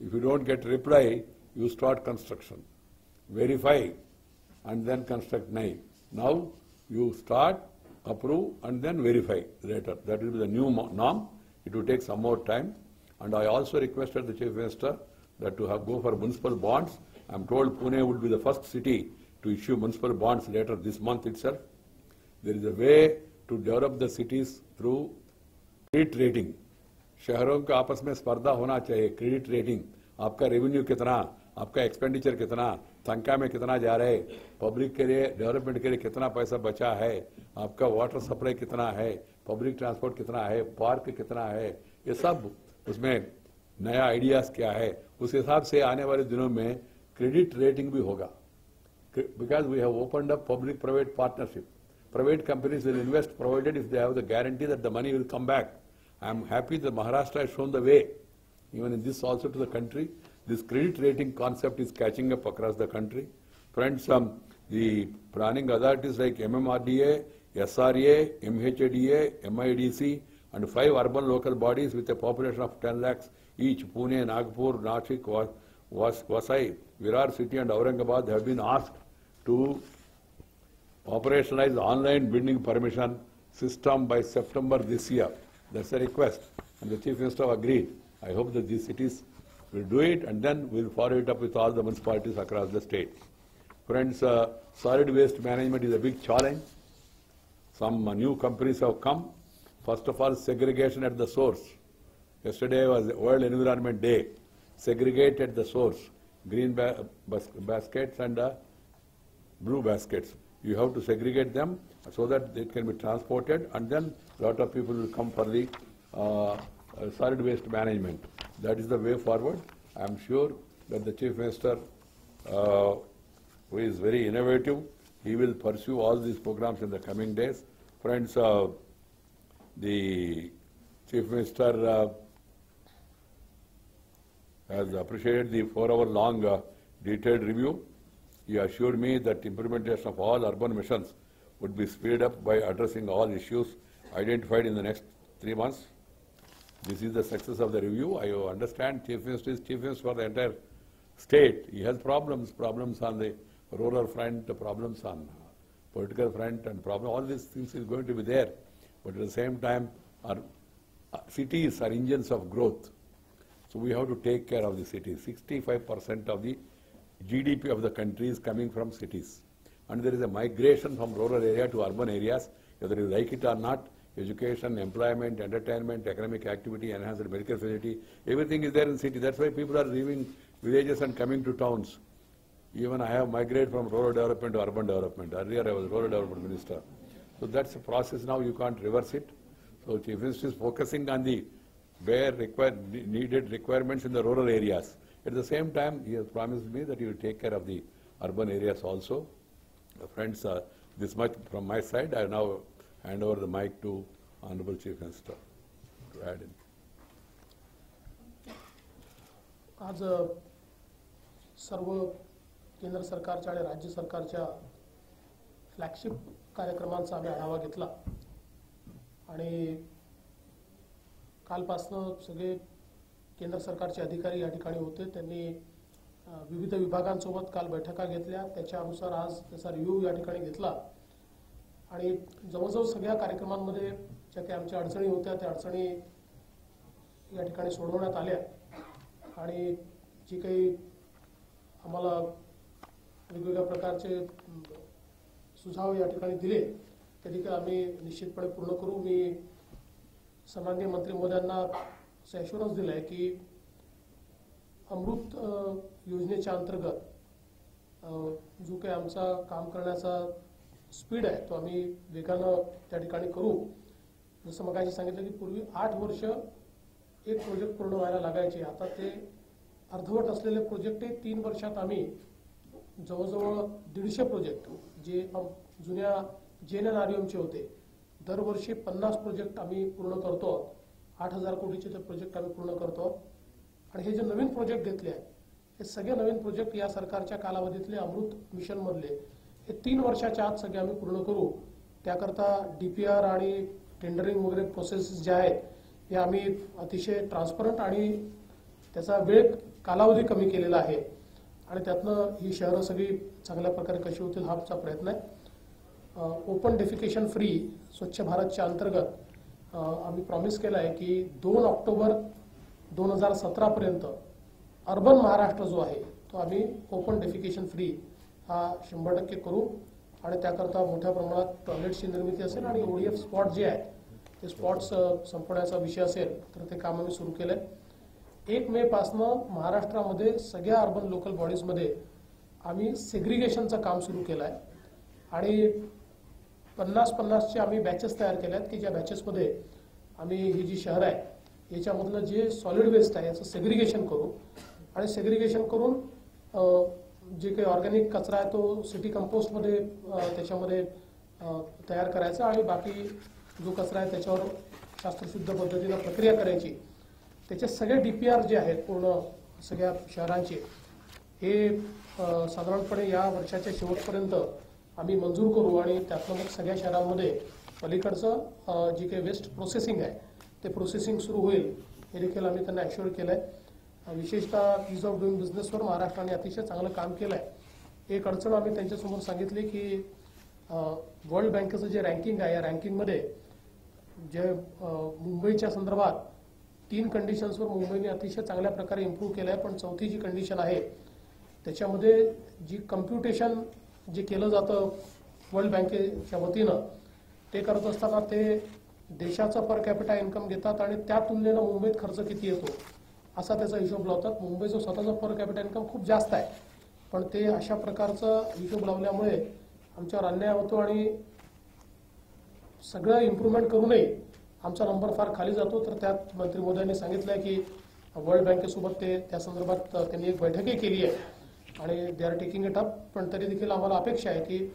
if you don't get reply, you start construction. Verify and then construct now you start, approve and then verify later. That will be the new norm. It will take some more time. And I also requested the Chief Minister that to go for municipal bonds. I am told Pune would be the first city to issue municipal bonds later this month itself. There is a way to develop the cities through credit rating. शहरों का आपस में स्पर्धा होना चाहिए. Credit rating, आपका revenue कितना, आपका एक्सपेंडिचर कितना, संख्या में कितना जा रहे, पब्लिक के लिए डेवलपमेंट के लिए कितना पैसा बचा है, आपका वाटर सप्लाई कितना है, पब्लिक ट्रांसपोर्ट कितना है, पार्क कितना है, ये सब उसमें नया आइडियाज क्या है, उस हिसाब से आने वाले दिनों में क्रेडिट रेटिंग भी होगा. Because we have opened up public-private partnership. Private companies will invest provided if they have the guarantee that the money will come back. I am happy that Maharashtra has shown the way, even in this also to the country. This credit rating concept is catching up across the country. Friends, the planning authorities like MMRDA, SRA, MHADA, MIDC, and 5 urban local bodies with a population of 10 lakhs each, Pune, Nagpur, Nashik, Vasai, Virar city and Aurangabad have been asked to operationalize online building permission system by September this year. That's a request, and the Chief Minister agreed. I hope that these cities will do it, and then we'll follow it up with all the municipalities across the state. Friends, solid waste management is a big challenge. Some new companies have come. First of all, segregation at the source. Yesterday was World Environment Day. Segregate at the source. Green baskets and blue baskets. You have to segregate them so that it can be transported, and then a lot of people will come for the solid waste management. That is the way forward. I am sure that the Chief Minister, who is very innovative, he will pursue all these programs in the coming days. Friends, the Chief Minister has appreciated the 4-hour-long detailed review. He assured me that implementation of all urban missions would be speeded up by addressing all issues identified in the next 3 months. This is the success of the review. I understand Chief Minister is Chief Minister for the entire state. He has problems on the rural front, problems on political front, and all these things is going to be there. But at the same time, our cities are engines of growth. So we have to take care of the cities. 65% of the GDP of the country is coming from cities. And there is a migration from rural area to urban areas. whether you like it or not. Education, employment, entertainment, economic activity, enhanced medical facility, everything is there in city. That's why people are leaving villages and coming to towns. Even I have migrated from rural development to urban development. Earlier I was rural development minister. So that's a process now, you can't reverse it. So Chief Minister is focusing on the needed requirements in the rural areas. At the same time, he has promised me that he will take care of the urban areas also. Friends, this much from my side. I now hand over the mic to Honorable Chief Minister to add in. आज सर्व केंद्र सरकारच्या आणि राज्य सरकारच्या flagship कार्यक्रमांचा आम्ही आढावा घेतला आणि कालपासून सगळे केंद्र सरकारचे अधिकारी या ठिकाणी होते. त्यांनी विविध विभागांसोबत काल बैठका घेतल्या. त्याच्यानुसार आज त्याचा रिव्ह्यू या ठिकाणी घेतला आणि जवळजवळ सगळ्या कार्यक्रमांमध्ये ज्या काही आमच्या अडचणी होत्या त्या अडचणी या ठिकाणी सोडवण्यात आल्या आणि जी काही आम्हाला वेगवेगळ्या प्रकारचे सुझाव या ठिकाणी दिले ते देखील आम्ही निश्चितपणे पूर्ण करू. मी सन्माननीय मंत्री महोदयांना असं ॲश्युरन्स दिलं आहे की अमृत योजनेच्या अंतर्गत जो काही आमचा काम करण्याचा स्पीड आहे तो आम्ही वेगानं त्या ठिकाणी करू. जसं मगाशी सांगितलं की पूर्वी 8 वर्ष एक प्रोजेक्ट पूर्ण व्हायला लागायचे. आता ते अर्धवट असलेले प्रोजेक्ट 3 वर्षात आम्ही जवळजवळ 150 प्रोजेक्ट जे जुन्या JNNREMचे होते दरवर्षी 50 प्रोजेक्ट आम्ही पूर्ण करतो. 8,000 कोटीचे ते प्रोजेक्ट आम्ही पूर्ण करतो आणि हे जे नवीन प्रोजेक्ट घेतले आहेत हे सगळे नवीन प्रोजेक्ट या सरकारच्या कालावधीतले अमृत मिशन मधले हे 3 वर्षाच्या आत सगळे आम्ही पूर्ण करू. त्याकरता DPR आणि टेंडरिंग वगैरे प्रोसेसेस ज्या आहेत हे आम्ही अतिशय ट्रान्सपरंट आणि त्याचा वेळ कालावधी कमी केलेला आहे आणि त्यातनं ही शहरं सगळी चांगल्या प्रकारे कशी होतील हा आमचा प्रयत्न आहे. ओपन डेफिकेशन फ्री स्वच्छ भारतच्या अंतर्गत आम्ही प्रॉमिस केलं आहे की 2 ऑक्टोबर 2017 पर्यंत अर्बन महाराष्ट्र जो आहे तो आम्ही ओपन डेफिकेशन फ्री हा 100% करू आणि त्याकरता मोठ्या प्रमाणात टॉयलेट्सची निर्मिती असेल आणि ODF स्पॉट जे आहेत ते स्पॉट्स संपवण्याचा विषय असेल तर ते काम आम्ही सुरू केलं आहे. 1 मे पासनं महाराष्ट्रामध्ये सगळ्या अर्बन लोकल बॉडीजमध्ये आम्ही सेग्रिगेशनचं काम सुरू केलं आहे आणि 50-50चे आम्ही बॅचेस तयार केल्या आहेत की ज्या बॅचेसमध्ये आम्ही ही जी शहर आहे याच्यामधलं जे सॉलिड वेस्ट आहे याचं सेग्रिगेशन करू आणि सेग्रिगेशन करून जे काही ऑर्गॅनिक कचरा आहे तो सिटी कंपोस्टमध्ये त्याच्यामध्ये तयार करायचा आणि बाकी जो कचरा आहे त्याच्यावर शास्त्रशुद्ध पद्धतीनं प्रक्रिया करायची. त्याचे सगळे DPR जे आहेत पूर्ण सगळ्या शहरांचे हे साधारणपणे या वर्षाच्या शेवटपर्यंत आम्ही मंजूर करू आणि त्यातनं मग सगळ्या शहरांमध्ये पलीकडचं जी काही वेस्ट प्रोसेसिंग आहे ते प्रोसेसिंग सुरू होईल हे देखील आम्ही त्यांना ॲश्युअर केलं आहे. विशेषतः ईज ऑफ डुईंग बिझनेसवर महाराष्ट्राने अतिशय चांगलं काम केलं आहे. एक अडचण आम्ही त्यांच्यासमोर सांगितली की वर्ल्ड बँकेचं जे रँकिंग आहे या रँकिंगमध्ये जे मुंबईच्या संदर्भात 3 कंडिशन्सवर मुंबईने अतिशय चांगल्या प्रकारे इम्प्रूव्ह केलं आहे पण चौथी जी कंडिशन आहे त्याच्यामध्ये जी कम्प्युटेशन जे केलं जातं वर्ल्ड बँकेच्या वतीनं ते करत असताना ते देशाचा पर कॅपिटा इन्कम घेतात आणि त्या तुलनेनं मुंबईत खर्च किती येतो असा त्याचा हिशोब लावतात. मुंबईचा स्वतःचा पर कॅपिटा इन्कम खूप जास्त आहे पण ते अशा प्रकारचा हिशोब लावल्यामुळे आमच्यावर अन्याय होतो आणि सगळं इम्प्रूव्हमेंट करूनही आमचा नंबर फार खाली जातो. तर त्यात मंत्री महोदयांनी सांगितलं आहे की वर्ल्ड बँकेसोबत ते त्या संदर्भात त्यांनी एक बैठकही केली आहे आणि they are taking it up. पण तरी देखील आम्हाला अपेक्षा आहे की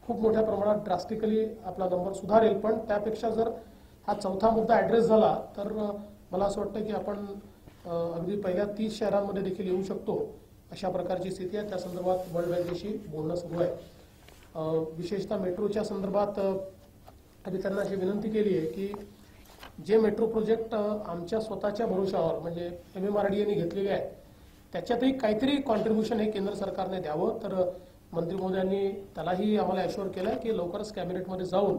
खूप मोठ्या प्रमाणात ड्रास्टिकली आपला नंबर सुधारेल. पण त्यापेक्षा जर हा चौथा मुद्दा ॲड्रेस झाला तर मला असं वाटतं की आपण अगदी पहिल्या 30 शहरांमध्ये देखील येऊ शकतो अशा प्रकारची स्थिती आहे. त्या संदर्भात वर्ल्ड बँकेशी बोलणं सुरू आहे. विशेषतः मेट्रोच्या संदर्भात आम्ही त्यांना अशी विनंती केली आहे की जे मेट्रो प्रोजेक्ट आमच्या स्वतःच्या भरोशावर म्हणजे MMRDAने घेतलेले आहेत त्याच्यातही काहीतरी कॉन्ट्रीब्युशन हे केंद्र सरकारने द्यावं. तर मंत्री महोदयांनी त्यालाही आम्हाला ॲश्युअर केलं आहे की लवकरच कॅबिनेटमध्ये जाऊन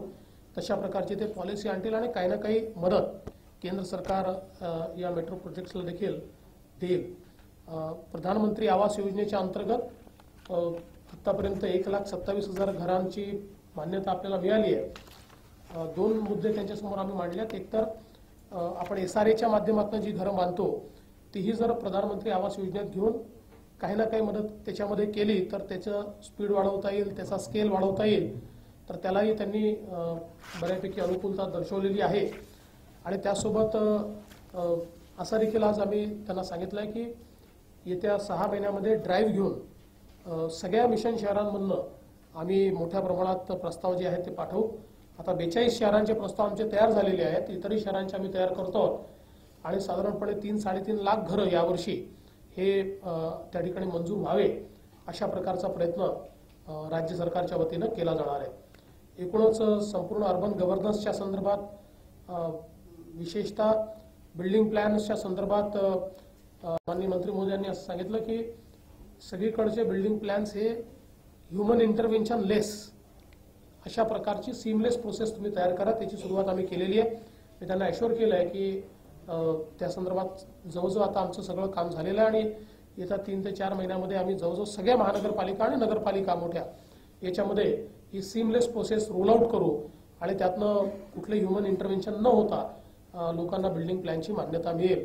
तशा प्रकारची ते पॉलिसी आणतील आणि काही ना काही मदत केंद्र सरकार या मेट्रो प्रोजेक्ट्सला देखील देईल. प्रधानमंत्री आवास योजनेच्या अंतर्गत आतापर्यंत 1,27,000 घरांची मान्यता आपल्याला मिळाली आहे दोन मुद्दे त्यांच्यासमोर आम्ही मांडलेत. एकतर आपण SRAच्या माध्यमातून जी घरं बांधतो तीही जर प्रधानमंत्री आवास योजनेत घेऊन काही ना काही मदत त्याच्यामध्ये केली तर त्याचं स्पीड वाढवता येईल, त्याचा स्केल वाढवता येईल. तर त्यालाही त्यांनी बऱ्यापैकी अनुकूलता दर्शवलेली आहे. आणि त्यासोबत असं देखील आज आम्ही त्यांना सांगितलं आहे की येत्या 6 महिन्यामध्ये ड्राईव्ह घेऊन सगळ्या मिशन शहरांमधनं आम्ही मोठ्या प्रमाणात प्रस्ताव जे आहेत ते पाठवू. आता 42 शहरांचे प्रस्ताव आमचे तयार झालेले आहेत. इतरही शहरांचे आम्ही तयार करतो आहोत. आणि साधारणपणे 3-3.5 लाख घरं यावर्षी हे त्या ठिकाणी मंजूर व्हावे अशा प्रकारचा प्रयत्न राज्य सरकारच्या वतीनं केला जाणार आहे. एकूणच संपूर्ण अर्बन गव्हर्नन्सच्या संदर्भात विशेषतः बिल्डिंग प्लॅन्सच्या संदर्भात माननीय मंत्री महोदयांनी असं सांगितलं की सगळीकडचे बिल्डिंग प्लॅन्स हे ह्युमन इंटरव्हेन्शन लेस अशा प्रकारची सीमलेस प्रोसेस तुम्ही तयार करा. त्याची सुरुवात आम्ही केलेली आहे. मी त्यांना ॲश्युअर केलं आहे की त्या संदर्भात जवळजवळ आता आमचं सगळं काम झालेलं आहे आणि येत्या 3 ते 4 महिन्यामध्ये आम्ही जवळजवळ सगळ्या महानगरपालिका आणि नगरपालिका मोठ्या याच्यामध्ये ही सीमलेस प्रोसेस रोल आउट करू आणि त्यातनं कुठले ह्युमन इंटरव्हेन्शन न होता लोकांना बिल्डिंग प्लॅनची मान्यता मिळेल.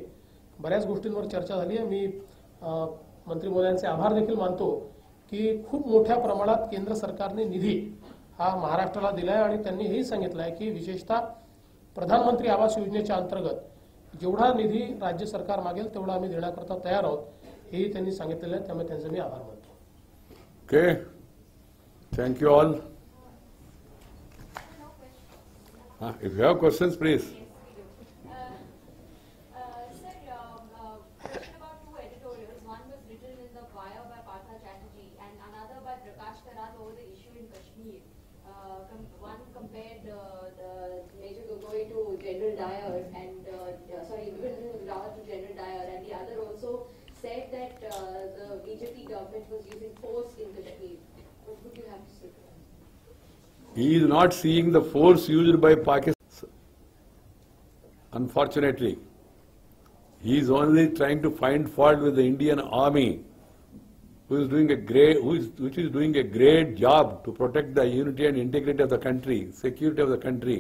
बऱ्याच गोष्टींवर चर्चा झाली आहे. मी मंत्री महोदयांचे आभार देखील मानतो की खूप मोठ्या प्रमाणात केंद्र सरकारने निधी हा महाराष्ट्राला दिला आहे आणि त्यांनी हेही सांगितलं आहे की विशेषतः प्रधानमंत्री आवास योजनेच्या अंतर्गत जेवढा निधी राज्य सरकार मागेल तेवढा आम्ही देण्याकरता तयार आहोत हेही त्यांनी सांगितलेलं आहे. त्यामुळे त्यांचे मी आभार मानतो. Okay, thank you all. If you have questions please. One compared Major Gogoi to General Dyer and Rawat to General Dyer, and the other also said that the BJP government was using force in Kashmir. What would you have to say to that? He is not seeing the force used by Pakistan. Unfortunately, he is only trying to find fault with the Indian army, which is doing a great job to protect the unity and integrity of the country, security of the country,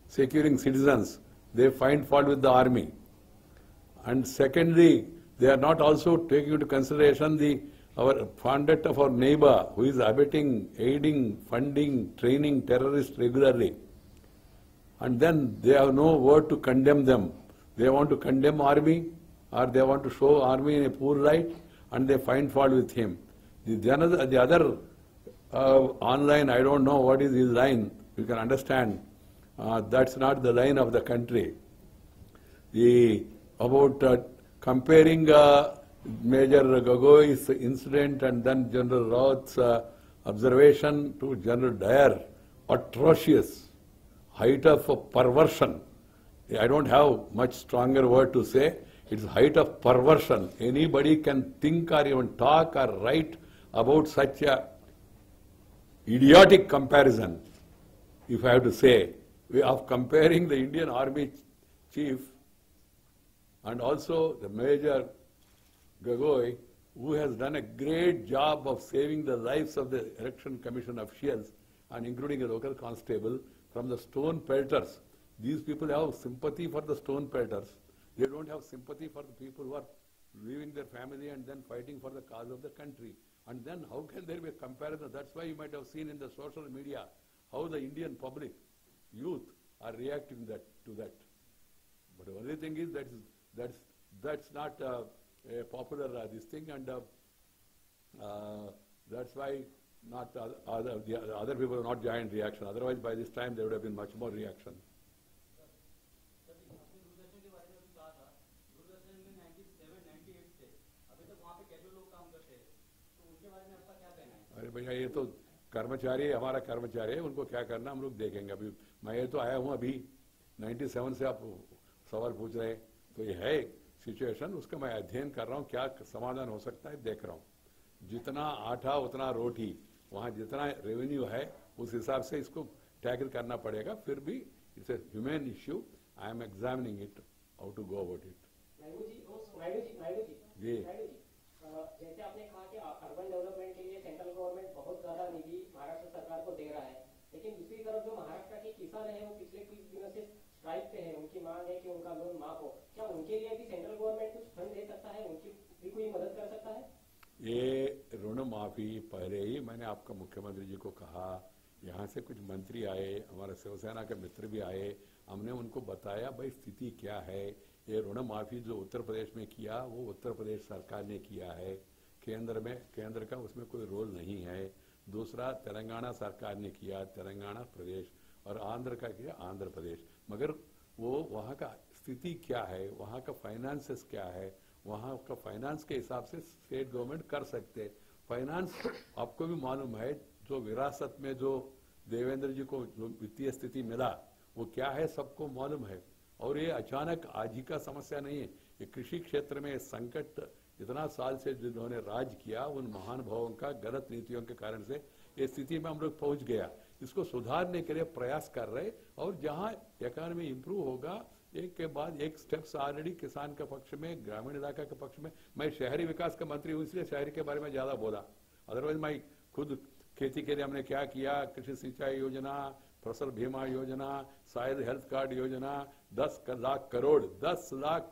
securing citizens. They find fault with the army. And secondly, they are not also taking into consideration our conduct of our neighbor who is abetting, aiding, funding, training terrorists regularly. And then they have no word to condemn them. They want to condemn army or they want to show army in a poor light, and they find fault with him. The other online, I don't know what is his line, you can understand, that's not the line of the country. About comparing Major Gogoi's incident and then General Rawat's observation to General Dyer, atrocious, height of perversion. I don't have much stronger word to say. It's height of perversion. Anybody can think or even talk or write about such a idiotic comparison, if I have to say, of comparing the Indian Army chief and also the Major Gogoi, who has done a great job of saving the lives of the Election Commission officials and including a local constable from the stone pelters. These people have sympathy for the stone pelters. They don't have sympathy for the people who are leaving their family and then fighting for the cause of the country. And then how can there be a comparison? That's why you might have seen in the social media how the Indian public, youth, are reacting to that. But the only thing is that's not a popular this thing, and that's why not the other people have not joined reaction. Otherwise, by this time there would have been much more reaction. अरे भैया ये तो कर्मचारी हमारा कर्मचारी है, उनको क्या करना हम लोग देखेंगे. अभी मैं ये तो आया हूँ अभी 97 से आप सवाल पूछ रहे हैं, तो ये है सिचुएशन, उसका मैं अध्ययन कर रहा हूँ, क्या समाधान हो सकता है देख रहा हूँ. जितना आटा उतना रोटी, वहाँ जितना रेवेन्यू है उस हिसाब से इसको टैकल करना पड़ेगा. फिर भी it's a human issue. I am examining it, how to go about it. जी, जैसे आपने कहा कि अर्बन डेवलपमेंट के लिए सेंट्रल गवर्नमेंट बहुत ज्यादा निधि महाराष्ट्र सरकार को दे रहा है, लेकिन दूसरी तरफ जो महाराष्ट्र के किसान हैं वो पिछले कुछ दिनों से स्ट्राइक पे हैं, उनकी मांग है कि उनका लोन माफ हो। क्या उनके लिए भी सेंट्रल गवर्नमेंट कुछ फंड दे सकता है, उनकी भी कोई मदद कर सकता है? ये ऋण माफी पहले ही मैंने आपका मुख्यमंत्री जी को कहा, यहाँ से कुछ मंत्री आए, हमारे शिवसेना के मित्र भी आए, हमने उनको बताया भाई स्थिति क्या है। ये ऋण माफी जो उत्तर प्रदेश में किया वो उत्तर प्रदेश सरकार ने किया है, केंद्र का उसमें कोई रोल नहीं है। दूसरा तेलंगाना सरकार ने किया, तेलंगाना प्रदेश, और आंध्र का किया आंध्र प्रदेश। मगर वो वहाँ का स्थिति क्या है, वहाँ का फाइनेंसेस क्या है, वहाँ का फाइनेंस के हिसाब से स्टेट गवर्नमेंट कर सकते। फाइनेंस आपको भी मालूम है, जो विरासत में जो देवेंद्र जी को जो वित्तीय स्थिति मिला वो क्या है सबको मालूम है। और ये अचानक आज ही का समस्या नहीं है, ये कृषि क्षेत्र में संकट इतना साल से जिन्होंने राज किया उन महानुभावों का गलत नीतियों के कारण से ये स्थिति में हम लोग पहुंच गया। इसको सुधारने के लिए प्रयास कर रहे, और जहां इकोनॉमी इंप्रूव होगा एक के बाद एक स्टेप्स ऑलरेडी किसान के पक्ष में, ग्रामीण इलाका के पक्ष में। मैं शहरी विकास का मंत्री हूं इसलिए शहरी के बारे में ज्यादा बोला, अदरवाइज मैं खुद खेती के लिए हमने क्या किया, कृषि सिंचाई योजना, फसल बीमा योजना, सॉइल हेल्थ कार्ड योजना, 10 lakh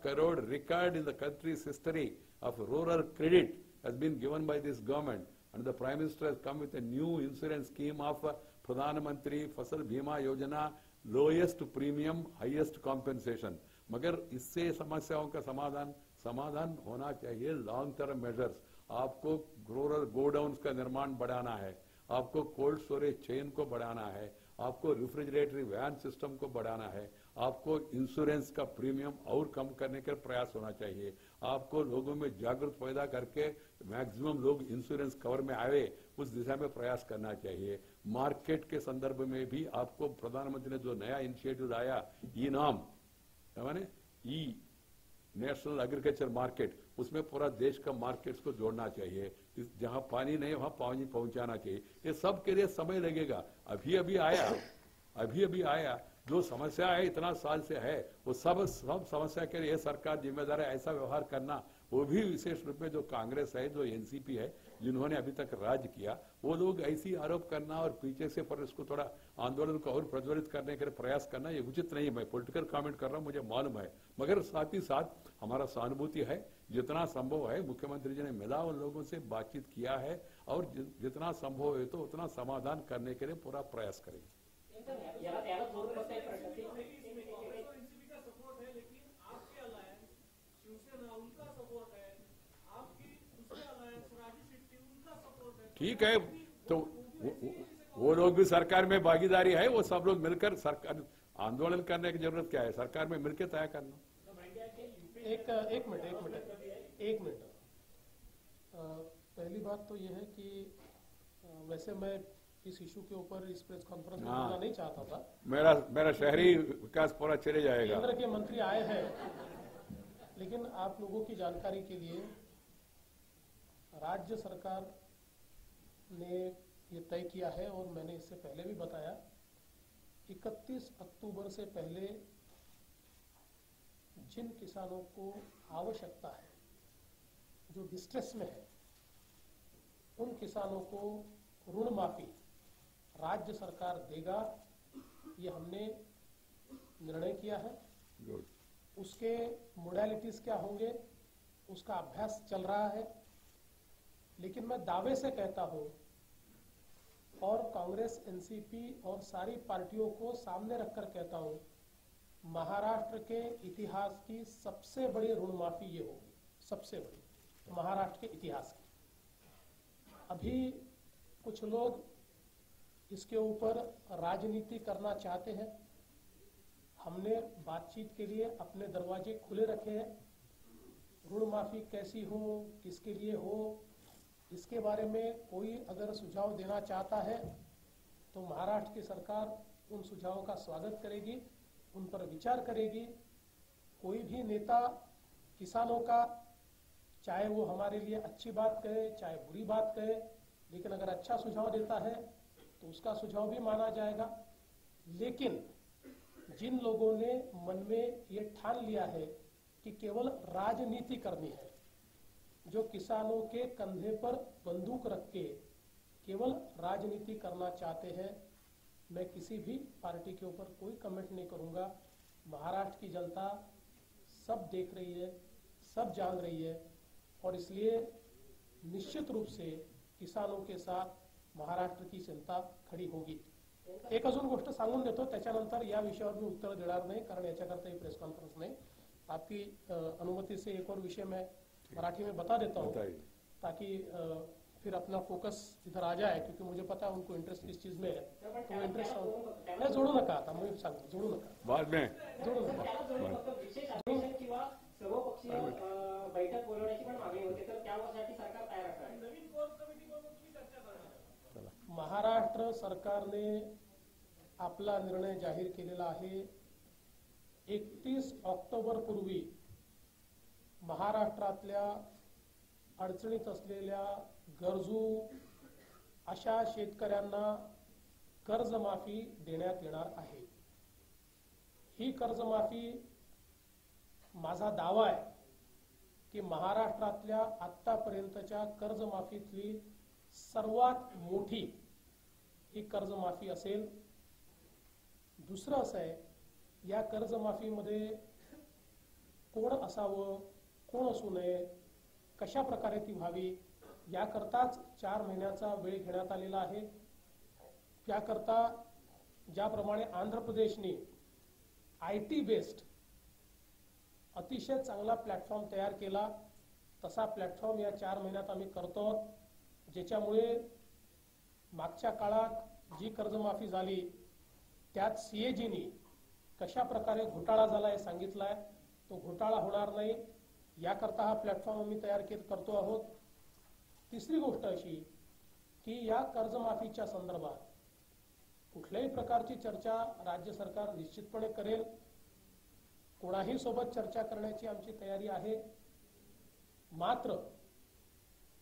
crore record in the country's history of rural credit has been given by this government, and the Prime Minister has come with a new insurance scheme of Pradhan Mantri Fasal Bima Yojana, lowest premium, highest compensation. मगर इससे समस्याओं का समाधान होना चाहिए long term measures. आपको rural godowns का निर्माण बढ़ाना है, आपको कोल्ड स्टोरेज चेन को बढ़ाना है, आपको रेफ्रिजरेटरी वैन सिस्टम को बढ़ाना है, आपको इंश्योरेंस का प्रीमियम और कम करने का प्रयास होना चाहिए, आपको लोगों में जागरूक पैदा करके मैक्सिमम लोग इंश्योरेंस कवर में आए उस दिशा में प्रयास करना चाहिए। मार्केट के संदर्भ में भी आपको प्रधानमंत्री ने जो नया इनिशिएटिव लाया ई नाम माने ई नेशनल एग्रीकल्चर मार्केट, उसमें पूरा देश का मार्केट्स को जोड़ना चाहिए, जहां पानी नहीं वहां पानी पहुंचाना चाहिए। ये सब के लिए समय लगेगा। अभी अभी आया जो समस्या है इतना साल से है वो सब समस्या के लिए सरकार जिम्मेदार है। ऐसा व्यवहार करना, वो भी विशेष रूप में जो कांग्रेस है, जो एनसीपी है, जिन्होंने अभी तक राज किया, वो लोग ऐसी आरोप करना और पीछे से पर इसको थोड़ा आंदोलन को और प्रज्वलित करने के लिए प्रयास करना ये उचित नहीं है। मैं पॉलिटिकल कमेंट कर रहा हूँ, मुझे मालूम है, मगर साथ ही साथ हमारा सहानुभूति है, जितना संभव है मुख्यमंत्री जी ने मिला उन लोगों से बातचीत किया है, और जितना संभव है तो उतना समाधान करने के लिए पूरा प्रयास करेंगे। ठीक है, तो वो लोग भी सरकार में भागीदारी है, वो सब लोग मिलकर सरकार आंदोलन करने की जरूरत क्या है, सरकार में मिलकर तय करना। एक मिनट। पहली बात तो यह है कि वैसे मैं इस इशू के ऊपर इस प्रेस कॉन्फ्रेंस में बोलना नहीं चाहता था। मेरा शहरी विकास पूरा चले जाएगा। केंद्र के मंत्री आए हैं, लेकिन आप लोगों की जानकारी के लिए राज्य सरकार ने ये तय किया है, और मैंने इससे पहले भी बताया, 31 अक्टूबर से पहले जिन किसानों को आवश्यकता है, जो डिस्ट्रेस में है, उन किसानों को ऋण माफी राज्य सरकार देगा, ये हमने निर्णय किया है। उसके मोडालिटीज क्या होंगे उसका अभ्यास चल रहा है, लेकिन मैं दावे से कहता हूं और कांग्रेस, एनसीपी और सारी पार्टियों को सामने रखकर कहता हूं, महाराष्ट्र के इतिहास की सबसे बड़ी ऋण माफी ये होगी, सबसे बड़ी महाराष्ट्र के इतिहास की। अभी कुछ लोग इसके ऊपर राजनीति करना चाहते हैं। हमने बातचीत के लिए अपने दरवाजे खुले रखे हैं। ऋण माफी कैसी हो, किसके लिए हो, इसके बारे में कोई अगर सुझाव देना चाहता है तो महाराष्ट्र की सरकार उन सुझावों का स्वागत करेगी, उन पर विचार करेगी। कोई भी नेता किसानों का, चाहे वो हमारे लिए अच्छी बात कहे चाहे बुरी बात कहे, लेकिन अगर अच्छा सुझाव देता है तो उसका सुझाव भी माना जाएगा। लेकिन जिन लोगों ने मन में ये ठान लिया है कि केवल राजनीति करनी है, जो किसानों के कंधे पर बंदूक रख के केवल राजनीति करना चाहते हैं, मैं किसी भी पार्टी के ऊपर कोई कमेंट नहीं करूंगा। महाराष्ट्र की जनता सब देख रही है, सब जान रही है और इसलिए निश्चित रूप से किसानों के साथ महाराष्ट्र की जनता खडी होगी। एक अजून गोष्ट सांगून देतो, त्याच्यानंतर या विषयावर मी उत्तर देणार नाही कारण याच्याकरता ही प्रेस कॉन्फ्रेंस नहीं। आपकी अनुमति से एक और विषय मैं मराठी में बता देता हूँ ताकि फिर अपना फोकस इधर आ जाए, क्योंकि मुझे पता है उनको इंटरेस्ट किस चीज में है। तो इंटरेस्ट नाही जोडू नका, आता मी सांगतो जोडू नका, बाद में जोडू नका। विशेष अधिवेशन किंवा सर्वपक्षीय बैठक बोलवण्याची पण मागणी होते, तर त्यासाठी सरकार तयार आहे? महाराष्ट्र सरकारने आपला निर्णय जाहीर केलेला आहे। 31 ऑक्टोबर पूर्वी महाराष्ट्रातल्या अडचणीत असलेल्या गरजू अशा शेतकऱ्यांना कर्जमाफी देण्यात येणार आहे। ही कर्जमाफी, माझा दावा आहे की महाराष्ट्रातल्या आतापर्यंतच्या कर्जमाफीतली सर्वात मोठी ही कर्जमाफी असेल। दुसरं असं आहे, या कर्जमाफीमध्ये कोण असावं, कोण असू नये, कशा प्रकारे ती व्हावी याकरताच 4 महिन्याचा वेळ घेण्यात आलेला आहे। त्याकरता ज्याप्रमाणे आंध्र प्रदेशने IT बेस्ड अतिशय चांगला प्लॅटफॉर्म तयार केला, तसा प्लॅटफॉर्म या 4 महिन्यात आम्ही करतो, ज्याच्यामुळे मागच्या काळात जी कर्जमाफी झाली त्यात CAGनी कशा प्रकारे घोटाळा झाला हे सांगितलंय। तो घोटाळा होणार नाही याकरता हा प्लॅटफॉर्म आम्ही तयार करतो आहोत। तिसरी गोष्ट अशी की या कर्जमाफीच्या संदर्भात कुठल्याही प्रकारची चर्चा राज्य सरकार निश्चितपणे करेल। कोणाही सोबत चर्चा करण्याची आमची तयारी आहे, मात्र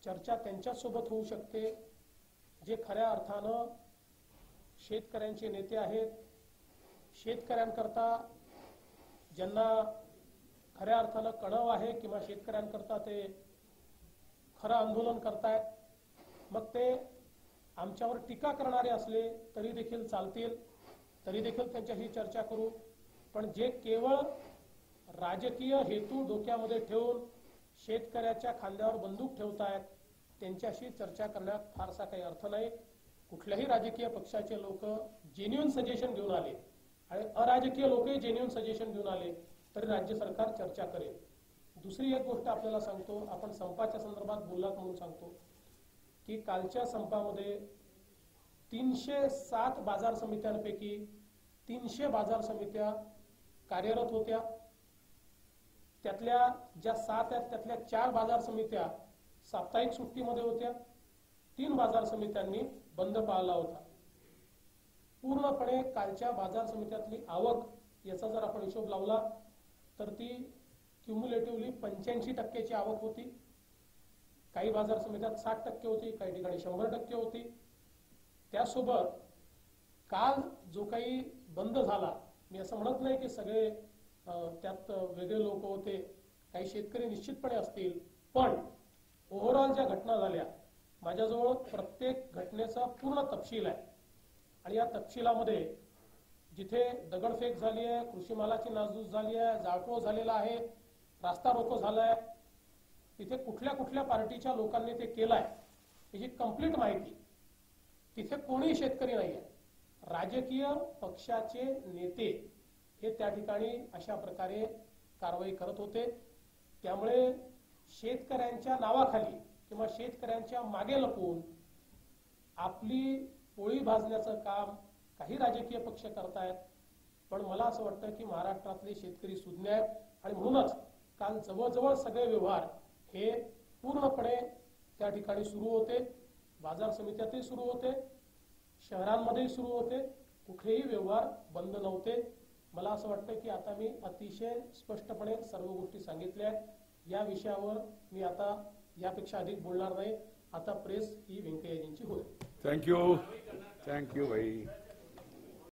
चर्चा त्यांच्यासोबत होऊ शकते जे खऱ्या अर्थानं शेतकऱ्यांचे नेते आहेत, शेतकऱ्यांकरता ज्यांना खऱ्या अर्थानं कणव आहे किंवा शेतकऱ्यांकरता ते खरं आंदोलन करतायत। मग ते आमच्यावर टीका करणारे असले तरी देखील चालतील, तरी देखील त्यांच्याशी चर्चा करू। पण जे केवळ राजकीय हेतू डोक्यामध्ये ठेवून शेतकऱ्याच्या खांद्यावर बंदूक ठेवतायत त्यांच्याशी चर्चा करण्यात फारसा काही अर्थ नाही। कुठल्याही राजकीय पक्षाचे लोक जेन्युइन सजेशन घेऊन आले आणि अराजकीय लोकही जेन्युइन सजेशन घेऊन आले तरी राज्य सरकार चर्चा करेल। दुसरी एक गोष्ट आपल्याला सांगतो, आपण संपाच्या संदर्भात बोललात म्हणून सांगतो की कालच्या संपामध्ये 307 बाजार समित्यांपैकी 300 बाजार समित्या कार्यरत होत्या। त्यातल्या ज्या 7 आहेत त्यातल्या 4 बाजार समित्या साप्ताहिक सुट्टीमध्ये होत्या, 3 बाजार समित्यांनी बंद पाळला होता। पूर्णपणे कालच्या बाजार समित्यातली आवक याचा जर आपण हिशोब लावला तर ती क्युम्युलेटिव्हली 85% आवक होती। काही बाजार समित्यात 60% होती, काही ठिकाणी 100% होती। त्यासोबत काल जो काही बंद झाला, मी असं म्हणत नाही की सगळे त्यात वेगळे लोक होते, काही शेतकरी निश्चितपणे असतील, पण ओव्हरऑल ज्या घटना झाल्या माझ्याजवळ प्रत्येक घटनेचा पूर्ण तपशील आहे आणि या तपशिलामध्ये जिथे दगडफेक झाली आहे, कृषी मालाची नासधूस झाली आहे, जाळपोळ झालेला आहे, रास्ता रोको झालाय, तिथे कुठल्या कुठल्या पार्टीच्या लोकांनी ते केलाय याची कंप्लीट माहिती। तिथे कोणी शेतकरी नाहीये, राजकीय पक्षाचे नेते हे त्या ठिकाणी अशा प्रकारे कारवाई करत होते। त्यामुळे शेतकऱ्यांच्या नावाखाली किंवा शेतकऱ्यांच्या मागे लपून आपली पोळी भाजण्याचं काम काही राजकीय पक्ष करतायत। पण मला असं वाटतं की महाराष्ट्रातले शेतकरी सुज्ञ आहेत आणि म्हणूनच काल जवळजवळ सगळे व्यवहार हे पूर्णपणे त्या ठिकाणी सुरू होते, बाजार समित्यातही सुरू होते, शहरांमध्येही सुरू होते, कुठलेही व्यवहार बंद नव्हते। मला असं वाटतं की आता मी अतिशय स्पष्टपणे सर्व गोष्टी सांगितल्या आहेत। या विषयावर मी आता यापेक्षा अधिक बोलणार नाही। आता प्रेस ही व्यंकय्याजींची होईल। थँक यू भाई।